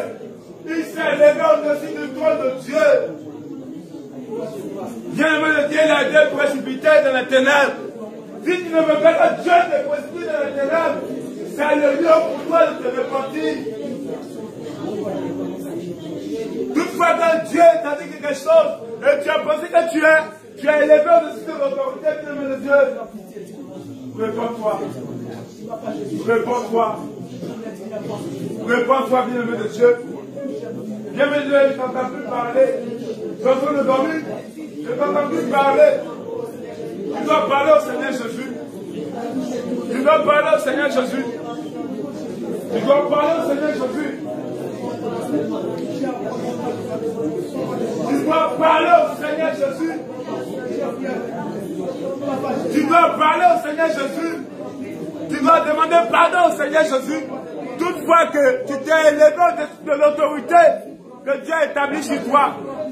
il s'est élevé au-dessus du trône de Dieu. Bien-aimé de Dieu, il a été précipité dans les ténèbres. Si tu ne veux pas que Dieu te précipite dans les ténèbres, c'est le lieu pour toi de te repentir. Toutefois, quand Dieu t'a dit quelque chose, et tu as pensé que tu es élevé au-dessus de l'autorité, bien-aimé de Dieu, réponds-toi. Réponds-toi. Réponds-toi, bien-aimé de Dieu. Bien-aimé de Dieu, je ne t'entends plus parler. Tu es en train de dormir. Je ne t'entends plus parler. Tu dois parler au Seigneur Jésus. Tu dois parler au Seigneur Jésus. Tu dois parler au Seigneur Jésus. Tu dois parler au Seigneur Jésus. Tu dois parler au Seigneur Jésus. Tu dois demander pardon au Seigneur Jésus. Toutefois que tu t'es élevé de l'autorité que Dieu a établie sur toi.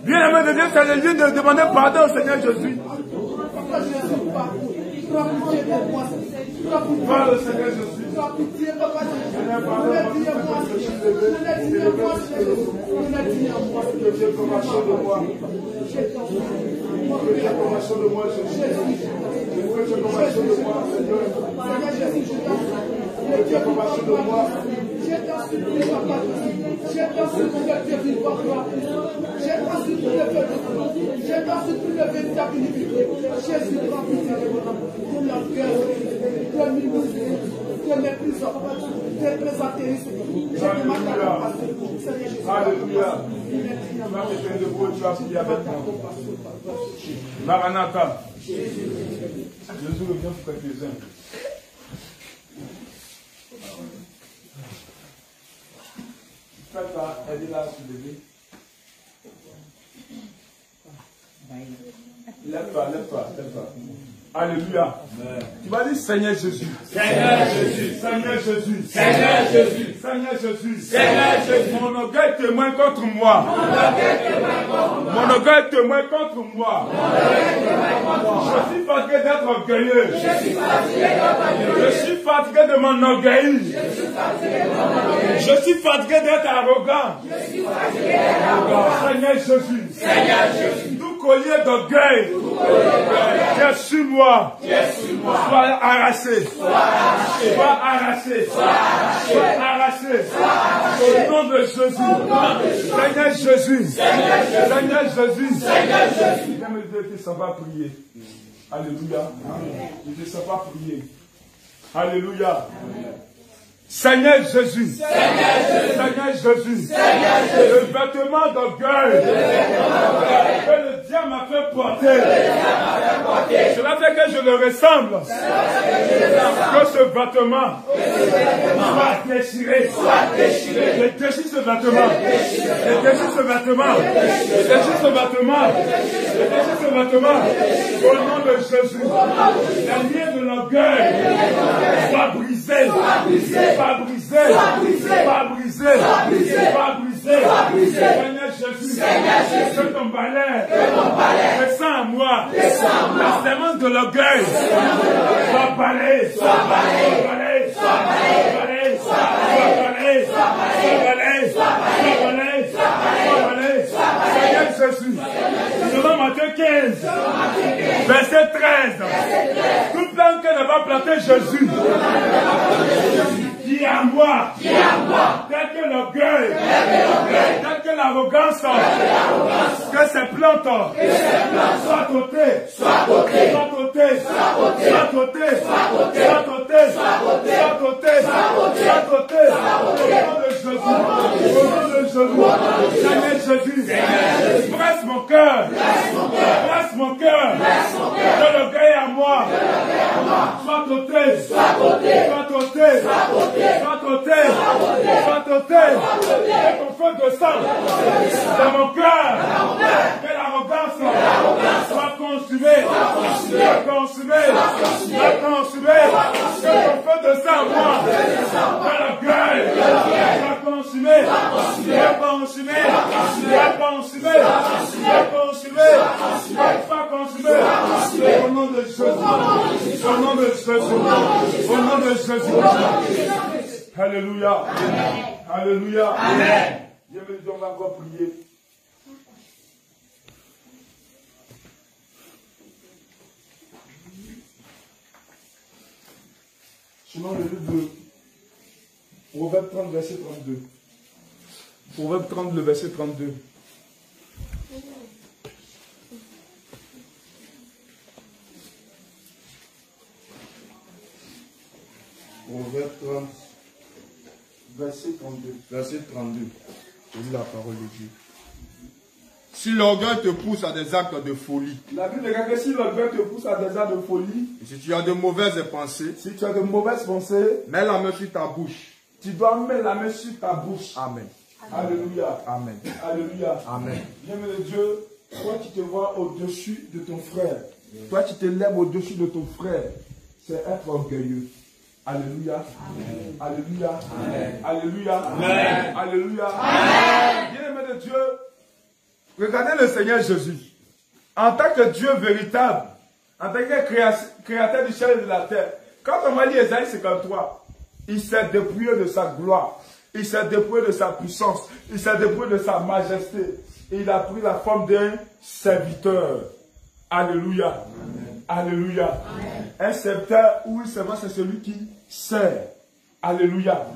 Bien-aimé de Dieu, c'est le lieu de demander pardon au Seigneur Jésus. Parle au Seigneur Jésus. Alléluia. Maranatha. Jésus revient pour quelques-uns. Faites-la, aidez-la à se lever. Lève-toi, lève-toi, lève-toi. Alléluia. Tu vas dire Seigneur Jésus. Seigneur Jésus. Seigneur Jésus. Seigneur Jésus. Seigneur Jésus. Seigneur Jésus. Mon orgueil témoin contre moi. Mon orgueil témoin contre moi. Je suis fatigué d'être orgueilleux. Je suis fatigué de mon orgueil. Je suis fatigué d'être arrogant. Seigneur Jésus. Seigneur Jésus. Tout collier d'orgueil qui est sur moi. Sois arraché. Sois arraché. Sois arraché. Au nom de Jésus. Seigneur Jésus. Seigneur Jésus. Même Dieu qui s'en va prier. Alléluia. Il ne s'en va prier. Alléluia. Seigneur Jésus. Seigneur Jésus. Le vêtement d'orgueil que le diable m'a fait porter. Cela fait que je le ressemble. Que ce vêtement soit déchiré. Je déchire ce vêtement. Je déchire ce vêtement. Je déchire ce vêtement. Je déchire ce vêtement. Au nom de Jésus. La ligne de l'orgueil soit brisée. Pas brisé, pas brisé, pas brisé. Seigneur Jésus, que ton balai descend à moi. La sémence de l'orgueil soit balayée, soit balayée. Seigneur Jésus, selon Matthieu 15, verset 13, tout plan que ne va planter Jésus, qui est à moi, tel que l'orgueil, l'arrogance, que ces plantes soient ôtées, soient ôtées, soient ôtées, soient ôtées, soient ôtées, soient ôtées, soient ôtées, au nom de Jésus, Seigneur Jésus, presse mon cœur, presse mon cœur, de l'orgueil à moi, sois ôté, sois ôté, et ton feu de sang dans mon cœur, que l'arrogance soit consumée, soit consumée, que ton feu de sang moi, que l'orgueil soit consumé, soit consumé, au nom de Jésus, au nom de Jésus, au nom de Jésus. Alléluia. Alléluia. Dieu me dit, on va encore prier. Selon le livre de Proverbe 30, verset 32. Proverbe 30, le verset 32. Proverbe 30, Verset 32. verset 32. Je lis la parole de Dieu. Si l'orgueil te pousse à des actes de folie, La Bible dit que si l'orgueil te pousse à des actes de folie, et si tu as de mauvaises pensées, si tu as de mauvaises pensées, mets la main sur ta bouche. tu dois mettre la main sur ta bouche. Amen. Alléluia. Amen. Alléluia. Amen. Bien-aimé de Dieu, toi qui te vois au-dessus de ton frère, toi qui te lèves au-dessus de ton frère, c'est être orgueilleux. Alléluia. Amen. Alléluia. Amen. Alléluia. Amen. Alléluia. Amen. Bien-aimé de Dieu, regardez le Seigneur Jésus. En tant que Dieu véritable, en tant que créateur du ciel et de la terre, quand on m'a dit Ésaïe 53, il s'est dépouillé de sa gloire, il s'est dépouillé de sa puissance, il s'est dépouillé de sa majesté. Et il a pris la forme d'un serviteur. Alléluia. Amen. Alléluia. Amen. Un serviteur, oui, c'est vrai, c'est celui qui sert. Alléluia.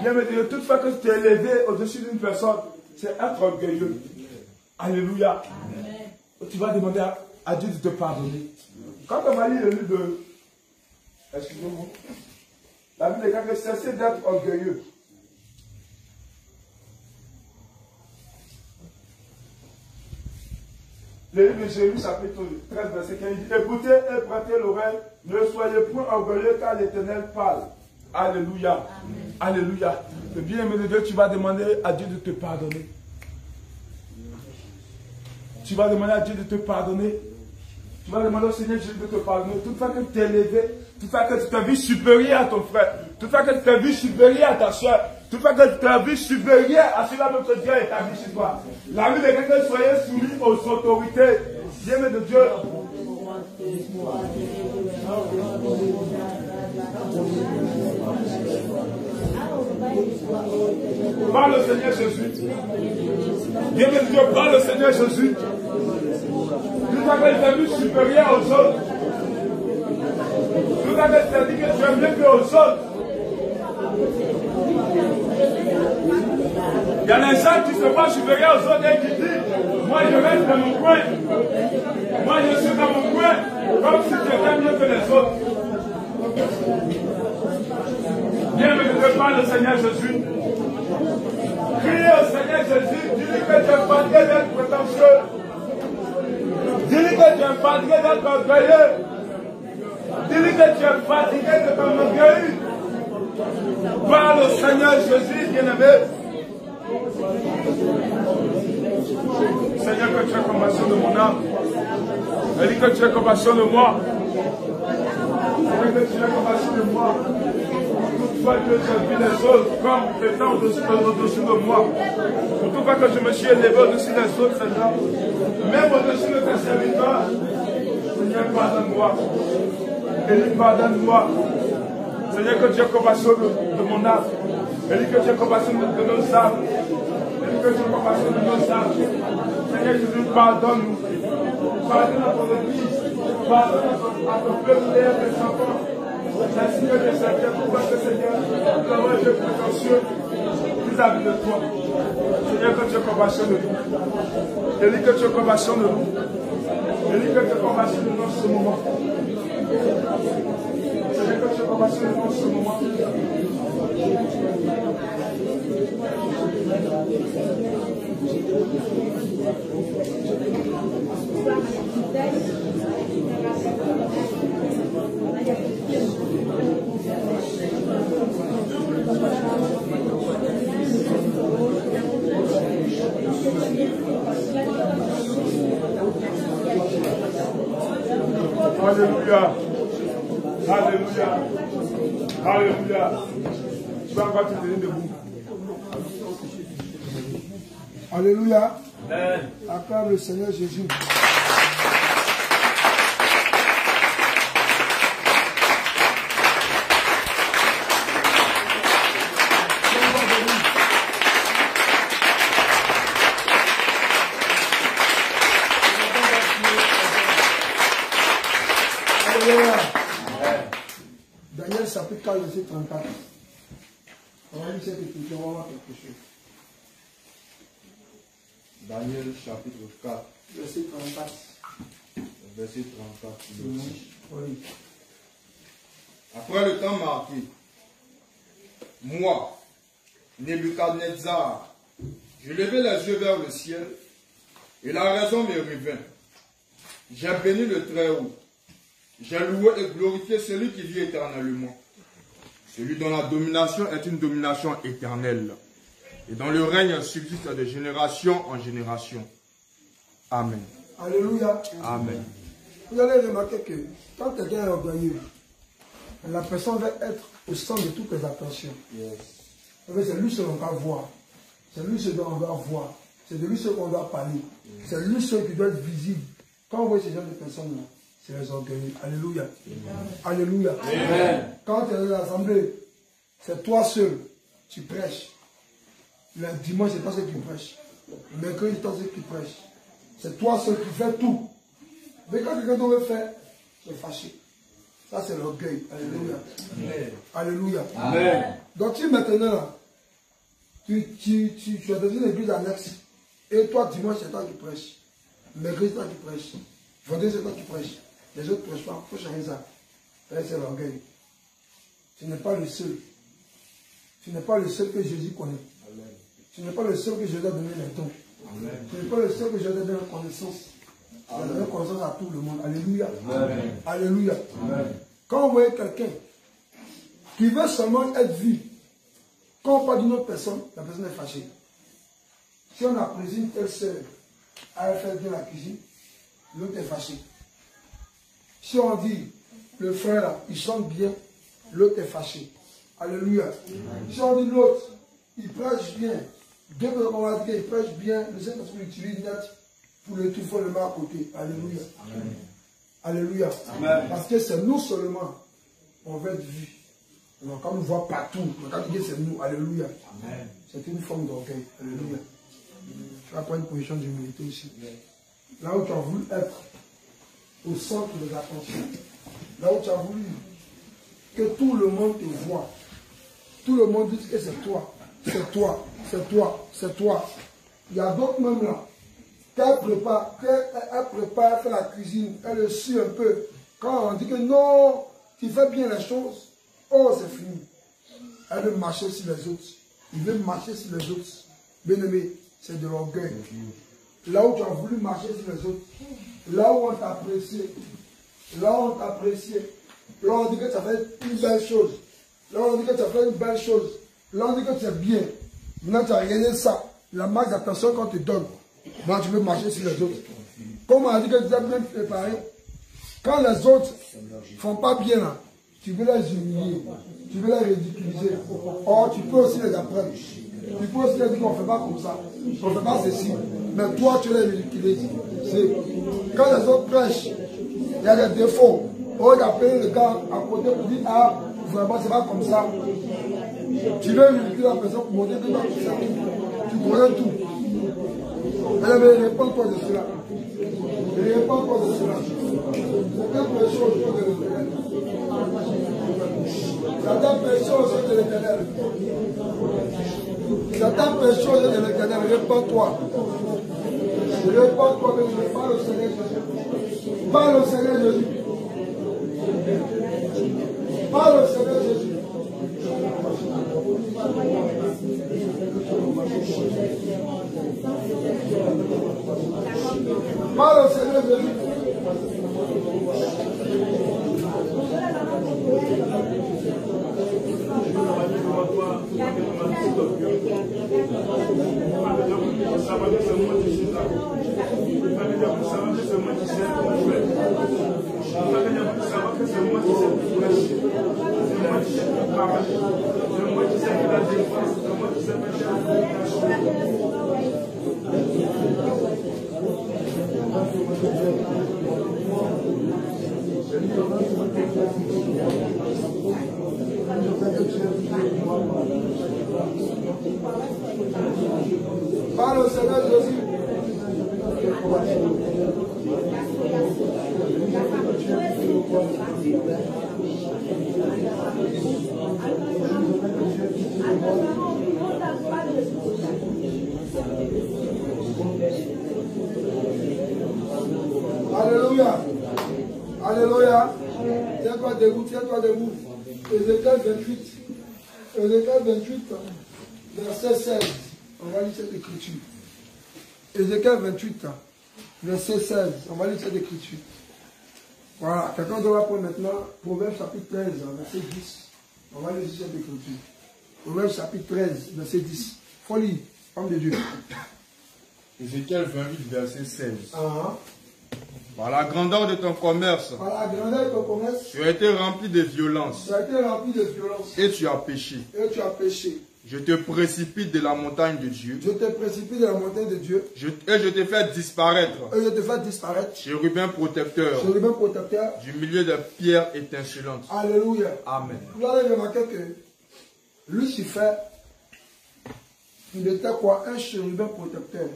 Bien, mais toutefois que tu t'es élevé au-dessus d'une personne, c'est être orgueilleux. Alléluia. Amen. Tu vas demander à Dieu de te pardonner. Quand on va lire le livre de... Excusez-moi. La Bible dit que cessez d'être orgueilleux. Le livre de Jérémie, chapitre 13, verset 15, il dit, écoutez et prêtez l'oreille, ne soyez point orgueilleux car l'Éternel parle. Alléluia. Amen. Alléluia. Le bien-aimé de Dieu, tu vas demander à Dieu de te pardonner. Tu vas demander à Dieu de te pardonner. Tu vas demander au Seigneur Jésus de te pardonner. Toutefois que tu t'es élevé, toutefois que tu t'es vu supérieur à ton frère, toutefois que tu t'es vu supérieur à ta soeur, toutefois que tu t'es vu supérieur à celui-là que Dieu a établi chez toi. La vie de quelqu'un, soyez soumis aux autorités. Bien-aimé de Dieu. Parle le Seigneur Jésus. Bien-aimé de Dieu, parle le Seigneur Jésus. Tout à fait, tu as vu supérieur aux autres. Tout à fait, tu as dit que tu es mieux que aux autres. Il y a des gens qui se voient supérieurs aux autres et qui disent, moi je reste dans mon coin. Moi je suis dans mon coin, comme si tu étais mieux que les autres. Bien, mais je ne parle le Seigneur Jésus. Criez au Seigneur Jésus, dis-lui que tu es fatigué d'être prétentieux. Dis-lui que tu es fatigué d'être orgueilleux. Dis-lui que tu es fatigué de ton orgueil. Parle au Seigneur Jésus, bien-aimé. Seigneur, que tu aies compassion de mon âme. Elle dit que tu aies compassion de moi. Seigneur, que tu aies compassion de moi. Toutefois que j'ai vu les autres comme étant au-dessus de moi. Toutefois que je me suis élevé au-dessus des autres, Seigneur. Même au-dessus de tes serviteurs. Seigneur, pardonne-moi. Élie, pardonne-moi. Seigneur, que tu aies compassion de mon âme. Élie, que tu aies compassion de nos âmes. Élie, que tu aies compassion de nos âmes. Seigneur Jésus, pardonne-nous. Pardonne à ton église. Pardonne à ton peuple et à tes enfants. Ainsi que tes serviteurs, pourquoi que Seigneur, nous avons été prétentieux. Nous vis-à-vis de toi. Seigneur, que tu aies compassion de nous. Je dis que tu aies compassion de nous. Je dis que tu aies compassion de nous en ce moment. Seigneur, que tu aies compassion de nous en ce moment. Alléluia. Alléluia. Alléluia. Tu vas encore te tenir debout. Alléluia. Acclame le Seigneur Jésus. Daniel chapitre 4, verset 34. On va lire cette écriture, on va voir quelque chose. Daniel chapitre 4, Verset 34. verset 34. Oui. Après le temps marqué, moi, Nebuchadnezzar, je levai les yeux vers le ciel, et la raison me revint. J'ai béni le Très-Haut. J'ai loué et glorifié celui qui vit éternellement. Celui dont la domination est une domination éternelle. Et dont le règne subsiste de génération en génération. Amen. Alléluia. Amen. Vous allez remarquer que quand quelqu'un est orgueilleux, la personne va être au centre de toutes les attentions. C'est lui seul qu'on doit voir. C'est lui seul qu'on doit voir. C'est de lui seul qu'on doit parler. C'est lui seul qui doit être visible. Quand vous voyez ces genre de personnes-là, c'est les orgueilleux. Alléluia. Alléluia. Quand tu es dans l'assemblée, c'est toi seul. Tu prêches. Le dimanche, c'est toi seul qui prêche. Le mercredi, c'est toi seul qui prêche. C'est toi seul qui fais tout. Mais quand quelqu'un doit le faire, tu es fâché. Ça, c'est l'orgueil. Alléluia. Alléluia. Amen. Donc, tu maintenant, là, tu es dans une église annexe. Et toi, dimanche, c'est toi qui prêches. Mercredi, c'est toi qui prêches. Vendredi, c'est toi qui prêches. Les autres ne prêchent pas. Il faut changer ça. C'est l'orgueil. Tu n'es pas le seul. Tu n'es pas le seul que Jésus connaît. Amen. Tu n'es pas le seul que Jésus a donné les dons. Amen. Tu n'es pas le seul que Jésus a donné la connaissance. Il a donné la connaissance à tout le monde. Alléluia. Amen. Alléluia. Amen. Quand vous voyez quelqu'un qui veut seulement être vu, quand on parle d'une autre personne, la personne est fâchée. Si on apprécie une telle sœur à faire de la cuisine, l'autre est fâché. Si on dit, le frère là, il chante bien, l'autre est fâché. Alléluia. Si on dit l'autre, il prêche bien, dès qu'on va dire qu'il prêche bien, le Saint-Esprit utilise net pour le tout faire le mal à côté. Alléluia. Amen. Alléluia. Amen. Parce que c'est nous seulement, on veut être vu. Donc quand on nous voit partout, quand on dit c'est nous, alléluia. C'est une forme d'orgueil. Alléluia. Tu vas prendre une position d'humilité ici. Là où tu as voulu être au centre de l'attention, là où tu as voulu que tout le monde te voit, tout le monde dit que c'est toi, c'est toi, c'est toi, c'est toi. Il y a d'autres même là, qu'elle prépare, elle fait la cuisine, elle le suit un peu. Quand on dit que non, tu fais bien les choses, oh c'est fini. Elle veut marcher sur les autres. Il veut marcher sur les autres. Bien aimé, c'est de l'orgueil. Là où tu as voulu marcher sur les autres, là où on t'a apprécié, là où on t'a apprécié, là où on dit que tu as fait une belle chose, là où on dit que tu as fait une belle chose, là où on dit que tu es bien, maintenant tu as regardé ça, la marque d'attention qu'on te donne, maintenant tu veux marcher sur les autres. Comme on a dit que tu as bien préparé, quand les autres ne font pas bien là, tu veux les humilier, tu veux les ridiculiser, or tu peux aussi les apprendre. Tu peux aussi dire qu'on ne fait pas comme ça, on ne fait pas ceci. Mais toi, tu les ridiculises. Quand les autres prêchent, il y a des défauts. Au lieu d'appeler le gars à côté pour dire, ah, vraiment, c'est pas comme ça. Tu veux ridiculiser la personne pour montrer que tu connais tout. Mais réponds-toi de cela. Réponds-toi de cela. C'est quelque chose de l'éternel. C'est quelque chose de l'éternel. Satan fait chose de l'Éternel, réponds-toi. Réponds-toi, parle au Seigneur Jésus. Parle au Seigneur Jésus. Parle au Seigneur Jésus. Parle au Seigneur Jésus. Parle au Seigneur Jésus. Alléluia. Alléluia. Tiens-toi debout, tiens-toi debout. Ézéchiel 28. Ézéchiel 28, verset 16. On va lire cette écriture. Ézéchiel 28, verset 16. On va lire cette écriture. Voilà. Quelqu'un doit prendre maintenant Proverbe chapitre 13, verset 10. On va lire cette écriture. Proverbe chapitre 13, verset 10. Faut lire, homme de Dieu. Ézéchiel 28, verset 16. Ah. Par la grandeur de ton commerce, Par la grandeur de ton commerce, tu as été rempli de violence tu as été rempli de violence et tu as péché. et tu as péché. Je te précipite de la montagne de Dieu Je te précipite de la montagne de Dieu et je te fais disparaître, et je te fais disparaître. chérubin protecteur, Chérubin protecteur. du milieu des pierres étincelantes. Alléluia. Amen. Vous allez remarquer que Lucifer, il était quoi? Un chérubin protecteur.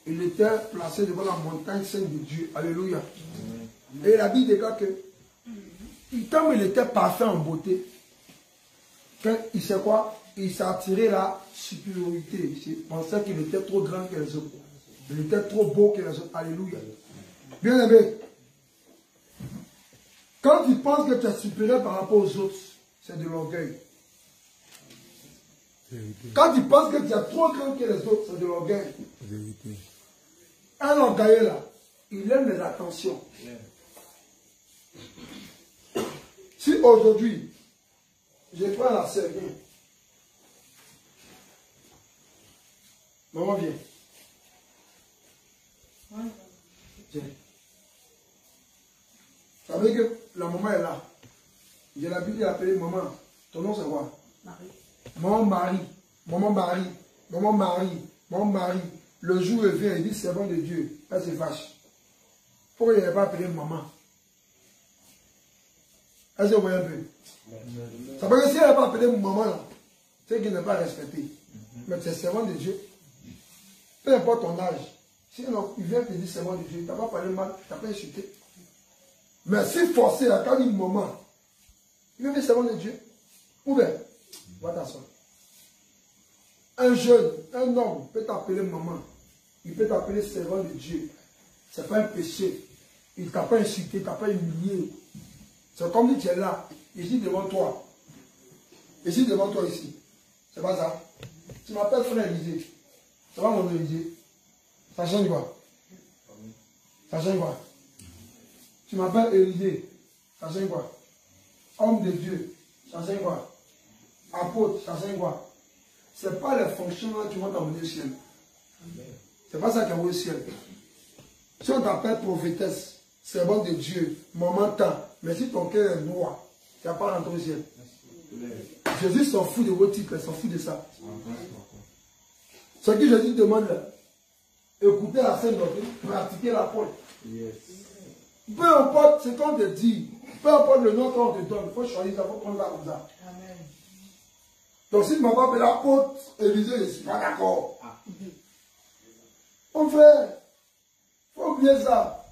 Il était placé devant la montagne sainte de Dieu. Alléluia. Et la Bible déclare que, comme il était parfait en beauté, il sait quoi? Il s'est attiré la supériorité. Il pensait qu'il était trop grand que les autres. Il était trop beau que les autres. Alléluia. Bien aimé. Quand tu penses que tu es supérieur par rapport aux autres, c'est de l'orgueil. Quand tu penses que tu es trop grand que les autres, c'est de l'orgueil. Un orgueilleux là, il aime les attentions. Si aujourd'hui, je prends la sœur, viens. Maman, viens. Viens. Vous savez que la maman est là. J'ai l'habitude d'appeler maman. Ton nom c'est quoi? Marie. Maman Marie. Maman Marie. Maman Marie. Maman Marie. Le jour où elle vient, elle dit c'est bon de Dieu. Elle se fâche. Pourquoi il n'a pas appelé maman? Elle se voit un peu. Ça veut dire que si elle n'a pas appelé maman là, c'est qu'il n'est pas respecté. Mais c'est servant de Dieu. Peu importe ton âge. Si il vient te dire servant de Dieu, tu n'as pas parlé mal, tu n'as pas insulté. Mais si forcé, là, quand il dit maman, il veut dire servant de Dieu. Ou bien, va t'asseoir. Un jeune, un homme peut t'appeler maman. Il peut t'appeler servant de Dieu. Ce n'est pas un péché. Il ne t'a pas insulté, il ne t'a pas humilié. C'est comme si tu es là, ici devant toi. Ici devant toi, ici. C'est pas ça. Tu m'appelles frère Élisée. Ça va mon Élisée? Ça change quoi? Ça change quoi? Tu m'appelles Élisée. Ça change quoi? Homme de Dieu. Ça change quoi? Apôtre. Ça change quoi? Ce n'est pas les fonctions qui vont t'amener au ciel. Ce n'est pas ça qui envoie au ciel. Si on t'appelle prophétesse, servant de Dieu, maman tant, mais si ton cœur est noir, tu n'as pas rentré au ciel. Jésus s'en fout de vos titres, il s'en fout de ça. Ce que Jésus demande, écoutez la sainte doctrine, pratiquez la foi. Peu importe ce qu'on te dit, peu importe le nom qu'on te donne, il faut choisir ça, il faut prendre ça comme ça. Amen. Donc si tu ne m'as pas appelé l'apôtre Élisée, je ne suis pas d'accord. Mon frère, il faut oublier ça.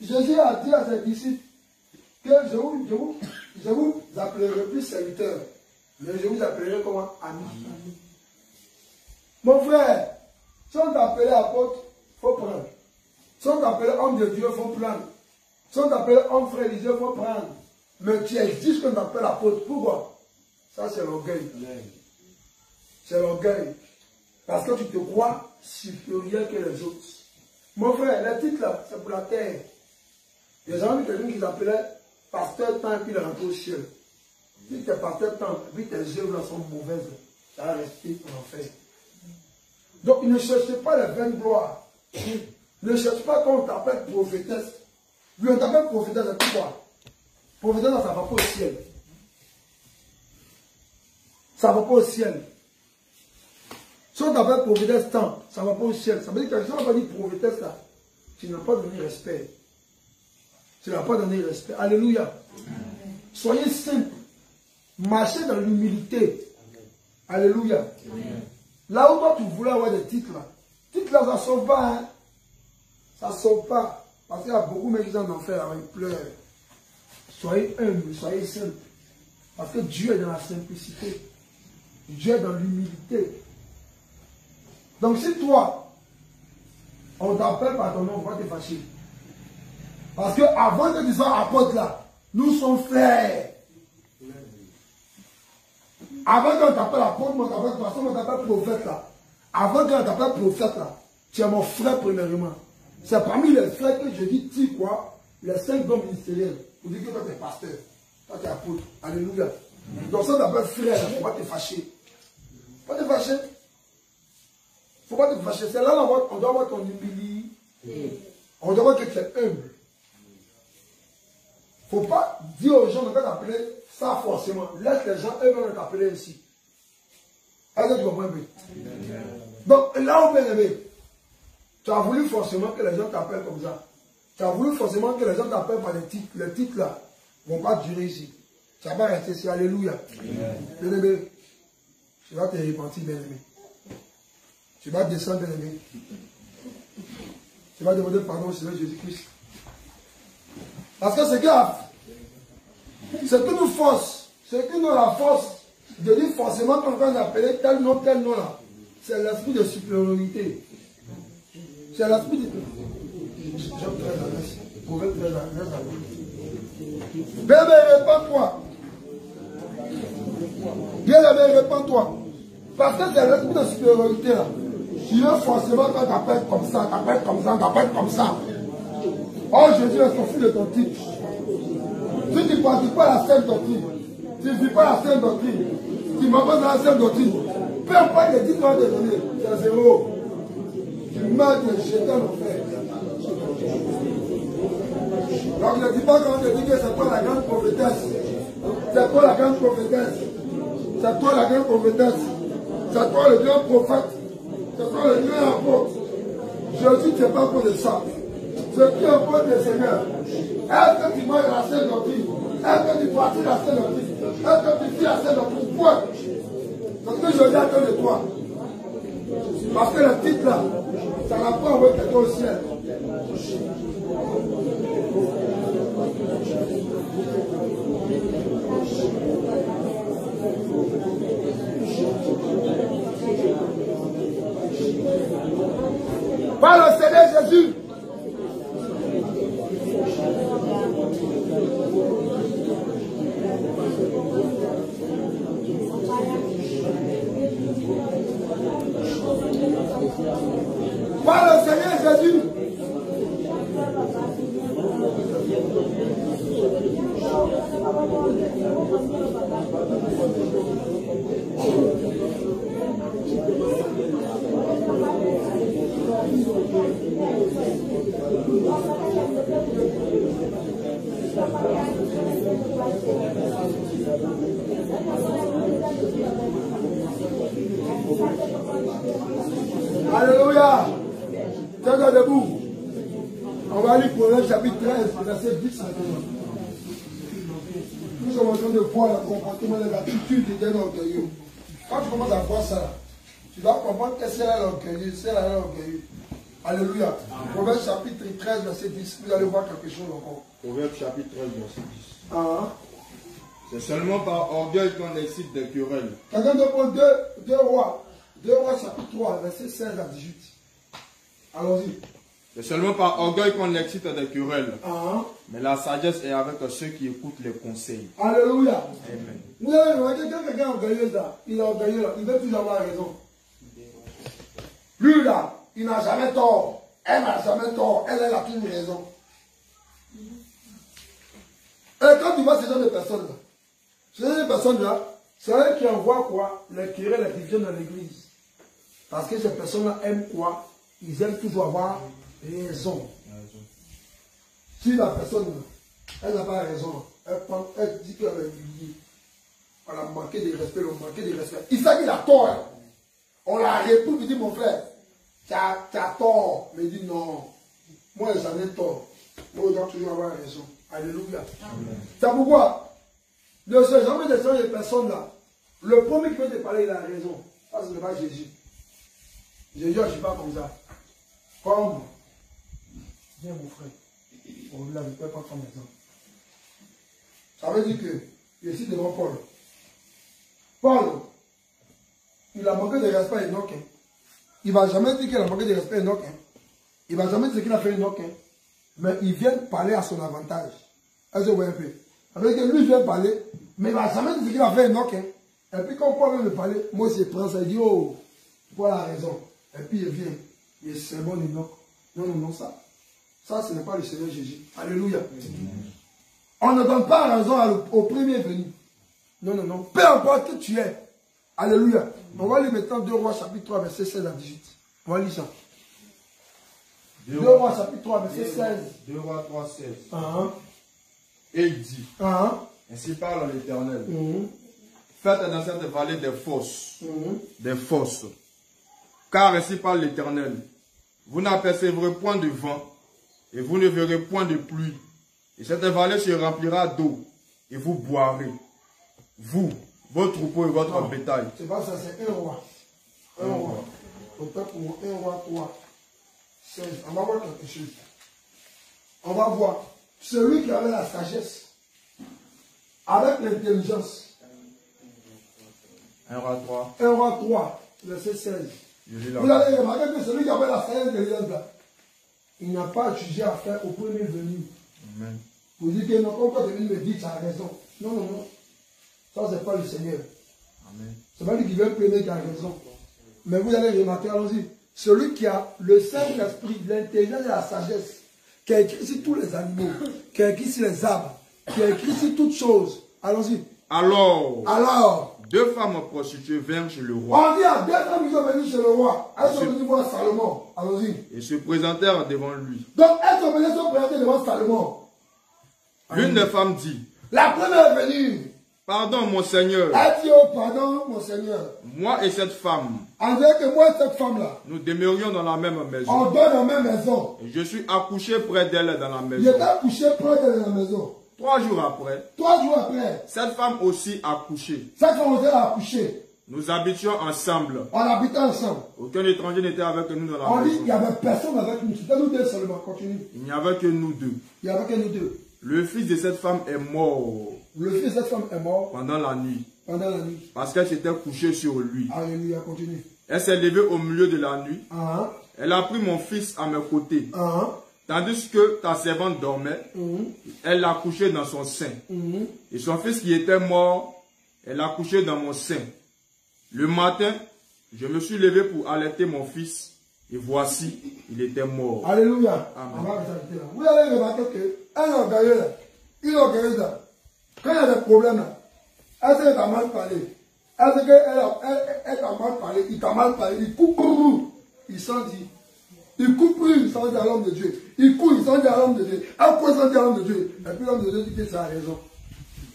Jésus a dit à ses disciples que je vous appellerai plus serviteurs, mais je vous appellerai comment? Amis. Mon frère, si on t'appelait apôtre, il faut prendre. Si on t'appelait homme de Dieu, il faut prendre. Si on t'appelait homme frère religieux, il faut prendre. Mais tu exiges qu'on t'appelle apôtre. Pourquoi? Ça, c'est l'orgueil. C'est l'orgueil. Parce que tu te crois supérieur que les autres. Mon frère, le titre là, c'est pour la terre. Les gens ont vu quelqu'un qui s'appelait pasteur temps et puis il est rentré au ciel. Si tu es pasteur temps, et puis tes œuvres sont mauvaises, ça va rester en enfer. Donc ne cherchez pas les vaines gloires. Ne cherche pas qu'on t'appelle prophétesse. Lui, on t'appelle prophétesse, c'est quoi? Prophétesse, ça ne va pas au ciel. Ça ne va pas au ciel. Si on t'appelle prophétesse temps, ça ne va pas au ciel. Ça veut dire que si on va dire prophétesse là, tu n'as pas donné respect. Tu n'as pas donné respect. Alléluia. Soyez simples. Marchez dans l'humilité. Alléluia. Là où toi tu voulais avoir des titres là, ça ne sauve pas. Hein? Ça ne sauve pas. Parce qu'il y a beaucoup de gens qui sont en enfer, ils pleurent. Soyez humbles, soyez simples. Parce que Dieu est dans la simplicité. Dieu est dans l'humilité. Donc si toi, on t'appelle par ton nom, pourquoi t'es fâché? Parce que avant que tu sois apôtre là, nous sommes frères. Avant qu'on t'appelle apôtre, on t'appelle prophète là. Avant qu'on t'appelle prophète là, tu es mon frère premièrement. C'est parmi les frères que je dis, tu quoi, les 5 dons ministériels. Pour dire que toi tu es pasteur, toi tu es apôtre. Alléluia. Donc ça t'appelle frère, il ne faut pas te fâcher. Faut pas te fâcher. Il ne faut pas te fâcher. C'est là on doit avoir ton humilité. On doit voir que tu es humble. Il ne faut pas dire aux gens de t'appeler ça forcément. Laisse les gens eux-mêmes t'appeler ainsi. Est-ce que tu comprends un peu? Donc là où bien aimé, tu as voulu forcément que les gens t'appellent comme ça. Tu as voulu forcément que les gens t'appellent par les titres. Les titres là ne vont pas durer ici. Ça va rester ici. Alléluia. Bien aimé, tu vas te repentir, bien aimé. Tu vas descendre, bien aimé. Tu vas demander pardon au Seigneur Jésus-Christ. Parce que c'est grave. C'est que nous force. C'est que nous la force de dire forcément qu'on va appeler tel nom là. C'est l'esprit de supériorité. C'est l'esprit de... J'aime très la messe. Vous pouvez très la messe. Bébé, répands-toi. Bien-aimé, répands-toi. Parce que c'est l'esprit de supériorité là. Tu veux forcément qu'on t'appelle comme ça, t'appelle comme ça, t'appelle comme ça. Oh Jésus est sorti de ton titre. Si tu ne pratiques pas la sainte doctrine, tu ne vis pas la sainte doctrine, tu m'appelles dans la sainte doctrine, peu importe les titres qu'on va te donner, c'est zéro. Tu meurs de jeter en enfer. Donc ne dis pas quand on te dit que c'est toi la grande prophétesse. C'est toi la grande prophétesse. C'est toi la grande prophétesse. C'est toi le grand prophète. C'est toi le grand apôtre. Jésus ne tient pas pour de ça. Ce qui est pour le Seigneur. Est-ce que tu manges la sainte doctrine? Est-ce que tu pratiques la sainte doctrine? Est-ce que tu fais la sainte doctrine? Point. Parce que Jésus attend de toi. Parce que le titre là, ça n'a pas envoyé quelqu'un au ciel. Par le Seigneur Jésus. Par le Seigneur Jésus. Alléluia. Tiens debout. On va lire Proverbe chapitre 13, verset 10 maintenant. Nous sommes en train de voir le comportement de l'attitude d'un orgueilleux. Quand tu commences à voir ça, tu dois comprendre que c'est l'orgueilleux, c'est l'orgueilleux. Alléluia. Proverbe chapitre 13, verset 10. Vous allez voir quelque chose encore. Proverbe chapitre 13, verset 10. Ah. C'est seulement par orgueil qu'on excite des querelles. Quelqu'un de prendre deux rois. 2 Rois chapitre 3, verset 16 à 18. Allons-y. C'est seulement par orgueil qu'on excite des querelles. Ah. Mais la sagesse est avec ceux qui écoutent les conseils. Alléluia. Amen. Vous avez remarqué que quelqu'un est orgueilleux là, il est orgueilleux là, il veut toujours avoir raison. Lui là, il n'a jamais tort. Elle n'a jamais tort. Elle a toujours raison. Et quand tu vois ce genre de personnes là, ce genre de personnes là, c'est eux qui envoient quoi? Les querelles, les divisions dans l'église. Parce que ces personnes là aiment quoi? Ils aiment toujours avoir raison. Si la personne là, elle n'a pas raison, elle dit qu'elle est humiliée. On a manqué de respect, on a manqué de respect. Il sait qu'il a tort. Hein. On l'a réprouvé, il dit mon frère, tu as tort. Mais il dit non, moi j'en ai tort. Moi je dois toujours avoir raison. Alléluia. C'est pourquoi ne se jamais de ces personnes là. Le premier qui peut te parler, il a raison. Ça, ce n'est pas Jésus. Jésus n'agit pas comme ça. Comme, viens mon frère, on ne l'avait pas comme exemple. Ça veut dire que, ici devant Paul, Paul, il a manqué de respect à Enoch. Hein. Il ne va jamais dire qu'il a manqué de respect à Enoch. Hein. Il ne va jamais dire qu'il a fait Enoch. Hein. Mais il vient parler à son avantage. Est-ce que vous voyez un peu? Ça veut dire que lui vient parler, mais il ne va jamais dire qu'il a fait Enoch. Hein. Et puis quand Paul vient me parler, moi je prends ça, il dit, oh, Paul a raison. Et puis il vient, il est c'est bon Enoch. Non, ça ce n'est pas le Seigneur Jésus. Alléluia. On ne donne pas raison au premier venu. Non. Peu importe qui tu es. Alléluia. On va lire maintenant 2 Rois chapitre 3, verset 16 à 18. On va lire ça. 2 Rois chapitre 3, verset 16. 2 Rois 3, 16. Et il dit, ainsi parle l'Éternel, faites dans cette vallée des fosses, car ainsi parle l'Éternel, vous n'apercevrez point de vent, et vous ne verrez point de pluie, et cette vallée se remplira d'eau, et vous boirez, vous, vos troupeaux et votre bétail. C'est pas ça, c'est 1 roi. 1 roi. Au peuple, 1 roi 3, 16. On va voir quelque chose. On va voir. Celui qui avait la sagesse, avec l'intelligence. 1 roi 3. 1 roi 3, verset 16. Vous allez remarquer que celui qui avait la sagesse intelligence là, il n'a pas jugé à faire au premier venu. Amen. Vous dites que non, quand tu me dit, tu as raison. Non. Ça, c'est pas le Seigneur. Amen. C'est pas lui qui veut premier qui a raison. Mais vous allez remarquer, allons-y. Celui qui a le Saint-Esprit, l'intelligence et la sagesse, qui a écrit sur tous les animaux, qui a écrit sur les arbres, qui a écrit sur toutes choses. Allons-y. Alors, 2 femmes prostituées vinrent chez le roi. On dit à 2 femmes qui sont venues chez le roi. Elles sont venues voir Salomon. Allons-y. Et se présentèrent devant lui. Donc, elles sont venues se présenter devant Salomon. L'une des femmes dit, la première est venue. Pardon, mon Seigneur. Elle dit, oh, pardon, mon Seigneur. Moi et cette femme. On dirait que moi et cette femme-là. Nous demeurions dans la même maison. On dort dans la même maison. Et je suis accouché près d'elle dans la maison. J'étais accouché près d'elle dans la maison. 3 jours après. 3 jours après. Cette femme aussi accouchée. Cette femme aussi a accouché. Nous habitions ensemble. On habitait ensemble. Aucun étranger n'était avec nous dans la maison. On dit qu'il n'y avait personne avec nous. C'était nous deux seulement. Continue. Il n'y avait que nous deux. Il n'y avait que nous deux. Le fils de cette femme est mort. Le fils de cette femme est mort. Pendant la nuit. Pendant la nuit. Parce qu'elle s'était couchée sur lui. Alléluia, continue. Elle s'est levée au milieu de la nuit. Elle a pris mon fils à mes côtés. Tandis que ta servante dormait, elle l'a couché dans son sein. Et son fils qui était mort, elle l'a couché dans mon sein. Le matin, je me suis levé pour allaiter mon fils. Et voici, il était mort. Alléluia. Amen. Vous allez remarquer qu'un orgueilleux là, une orgueilleuse là, quand il y a des problèmes là, est-ce qu'elle t'a mal parlé? Est-ce qu'elle t'a mal parlé? Il t'a mal parlé, il coupe, il s'en dit. Il coupe, il s'en dit à l'homme de Dieu. Il coupe, il s'en dit à l'homme de Dieu. À quoi il s'en dit à l'homme de Dieu? Et puis l'homme de Dieu dit que ça a raison.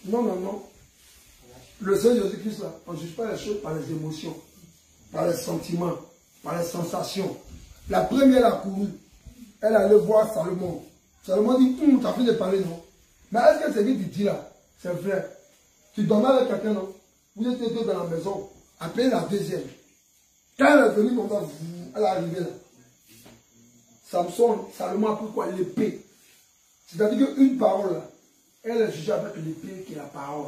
Non. Le Seigneur Jésus-Christ là, on ne juge pas les choses par les émotions, par les sentiments, par les sensations. La première a couru. Elle allait voir Salomon. Salomon dit, tu as fini de parler, non? Mais est-ce que c'est lui qui dit là? C'est vrai. Tu dormais avec quelqu'un, non? Vous étiez deux dans la maison. Après la deuxième. Quand elle est venue comme ça, elle est arrivée là. Salomon a pris quoi? L'épée. C'est-à-dire qu'une parole là, elle est jugée avec l'épée qui est la parole.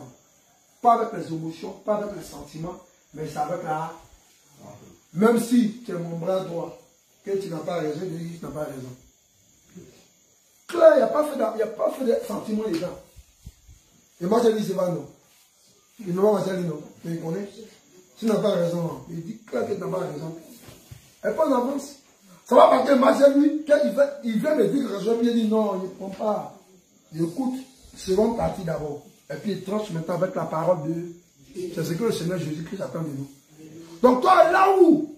Pas avec les émotions, pas avec les sentiments, mais c'est avec la Même si tu es mon bras droit, que tu n'as pas raison, je dis que tu n'as pas raison. Claire, il n'y a pas fait de sentiments les gens. Et moi, je dis, c'est pas non. Il ne va pas dire non. Mais il connaît. Tu n'as pas raison. Il dit clair que tu n'as pas raison. Elle pas en avance. Ça va parce que moi, j'ai lui, il veut me dire que je vais dire non, il ne prend pas. Il écoute, seconde partie d'abord. Et puis il tranche maintenant avec la parole de. C'est ce que le Seigneur Jésus-Christ attend de nous. Donc toi, là où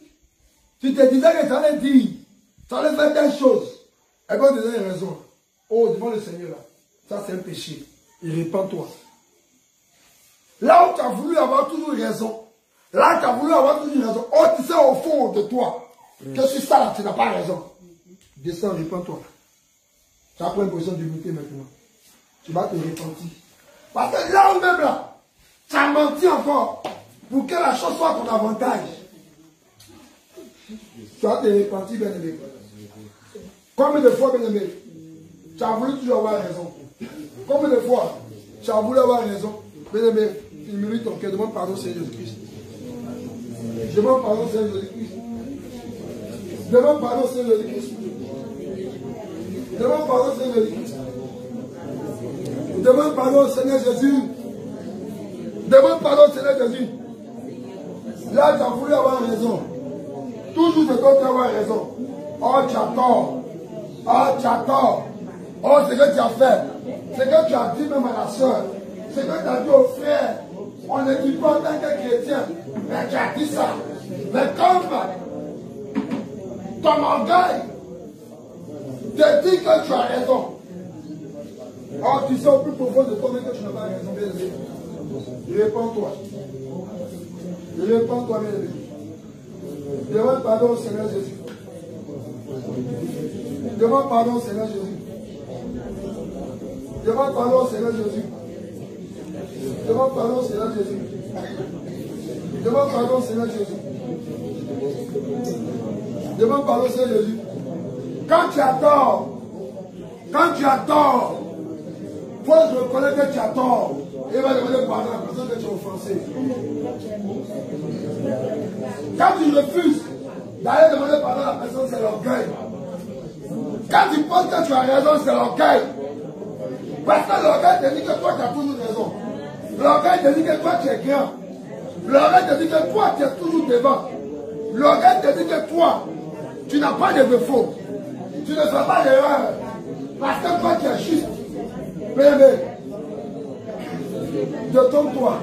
tu te disais que tu allais dire, tu allais faire telle chose, elle va te donner raison. Oh, devant le Seigneur là, ça c'est un péché. Et répands-toi. Là où tu as voulu avoir toujours raison, là où tu as voulu avoir toujours raison, oh, tu sais au fond de toi, que sur ça là, tu n'as pas raison. Descends, répands-toi. Tu as pris une position d'humilité maintenant. Tu vas te repentir. Parce que là où même là, tu as menti encore pour que la chose soit à ton avantage. Tu vas te repentir, bien aimé. Combien de fois, bien aimé, tu as voulu toujours avoir raison? Combien de fois tu as voulu avoir raison? Bien aimé, une minute, ton cœur, demande pardon, Seigneur Jésus-Christ. Demande pardon, Seigneur Jésus-Christ. Demande pardon, Seigneur Jésus-Christ. Demande pardon, Seigneur Jésus-Christ. Demande pardon, Seigneur Jésus. Demande pardon, Seigneur Jésus. Là, tu as voulu avoir raison. Toujours de toi, tu as avoir raison. Oh, tu as tort. Oh, tu as tort. Oh, ce que tu as fait. Ce que tu as dit même à la soeur. Ce que tu as dit au frère. On ne dit pas en tant que chrétien. Mais tu as dit ça. Mais comme ton orgueil te dit que tu as raison. Oh, tu sais au plus profond de toi que tu n'as pas raison. Réponds-toi. Réponds-toi, bien aimé. Demande pardon au Seigneur Jésus. Demande pardon au Seigneur Jésus. Demande pardon au Seigneur Jésus. Demande pardon au Seigneur Jésus. Demande pardon au Seigneur Jésus. Demande pardon au Seigneur Jésus. Quand tu as tort, faut que je reconnais que tu as tort. Il va demander pardon à la personne que tu as offensée. Quand tu refuses d'aller demander pardon à la personne, c'est l'orgueil. Quand tu penses que tu as raison, c'est l'orgueil. Parce que l'orgueil te dit que toi, tu as toujours raison. L'orgueil te dit que toi, tu es grand. L'orgueil te dit que toi, tu es toujours devant. L'orgueil te dit que toi, tu n'as pas de défaut. Tu ne fais pas d'erreur. Parce que toi, tu es juste. Bébé, détrompe-toi.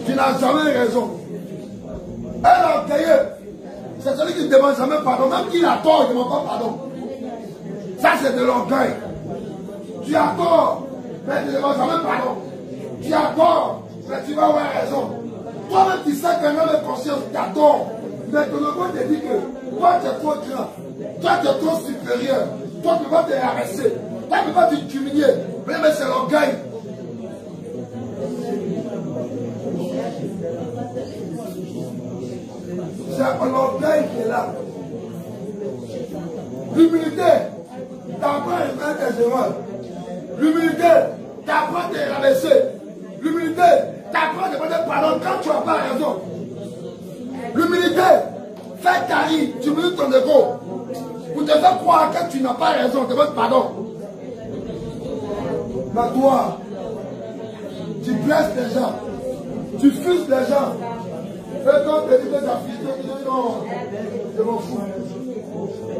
Tu n'as jamais raison. Un orgueilleux, c'est celui qui ne demande jamais pardon. Même qu'il a tort, il ne demande pas pardon. Ça, c'est de l'orgueil. Tu as tort, mais tu ne demandes jamais pardon. Tu as tort, mais tu vas avoir raison. Toi-même, tu sais qu'un homme de conscience, tu as tort. Mais que le monde te dit que toi, tu es trop grand. Toi, tu es trop supérieur. Toi, tu ne peux pas te rabaisser. Toi, tu ne peux pas t'humilier. Mais c'est l'orgueil. C'est l'orgueil qui est là. L'humilité t'apprend à faire tes erreurs. L'humilité t'apprend à te rabaisser. L'humilité t'apprend à demander pardon quand tu n'as pas raison. L'humilité fait tarir, tu humilies ton ego. Pour te faire croire que tu n'as pas raison, demande pardon. Mais toi, tu blesses les gens, tu fuses les gens. Et quand tu dis que ta fille, tu dis non, je m'en fous.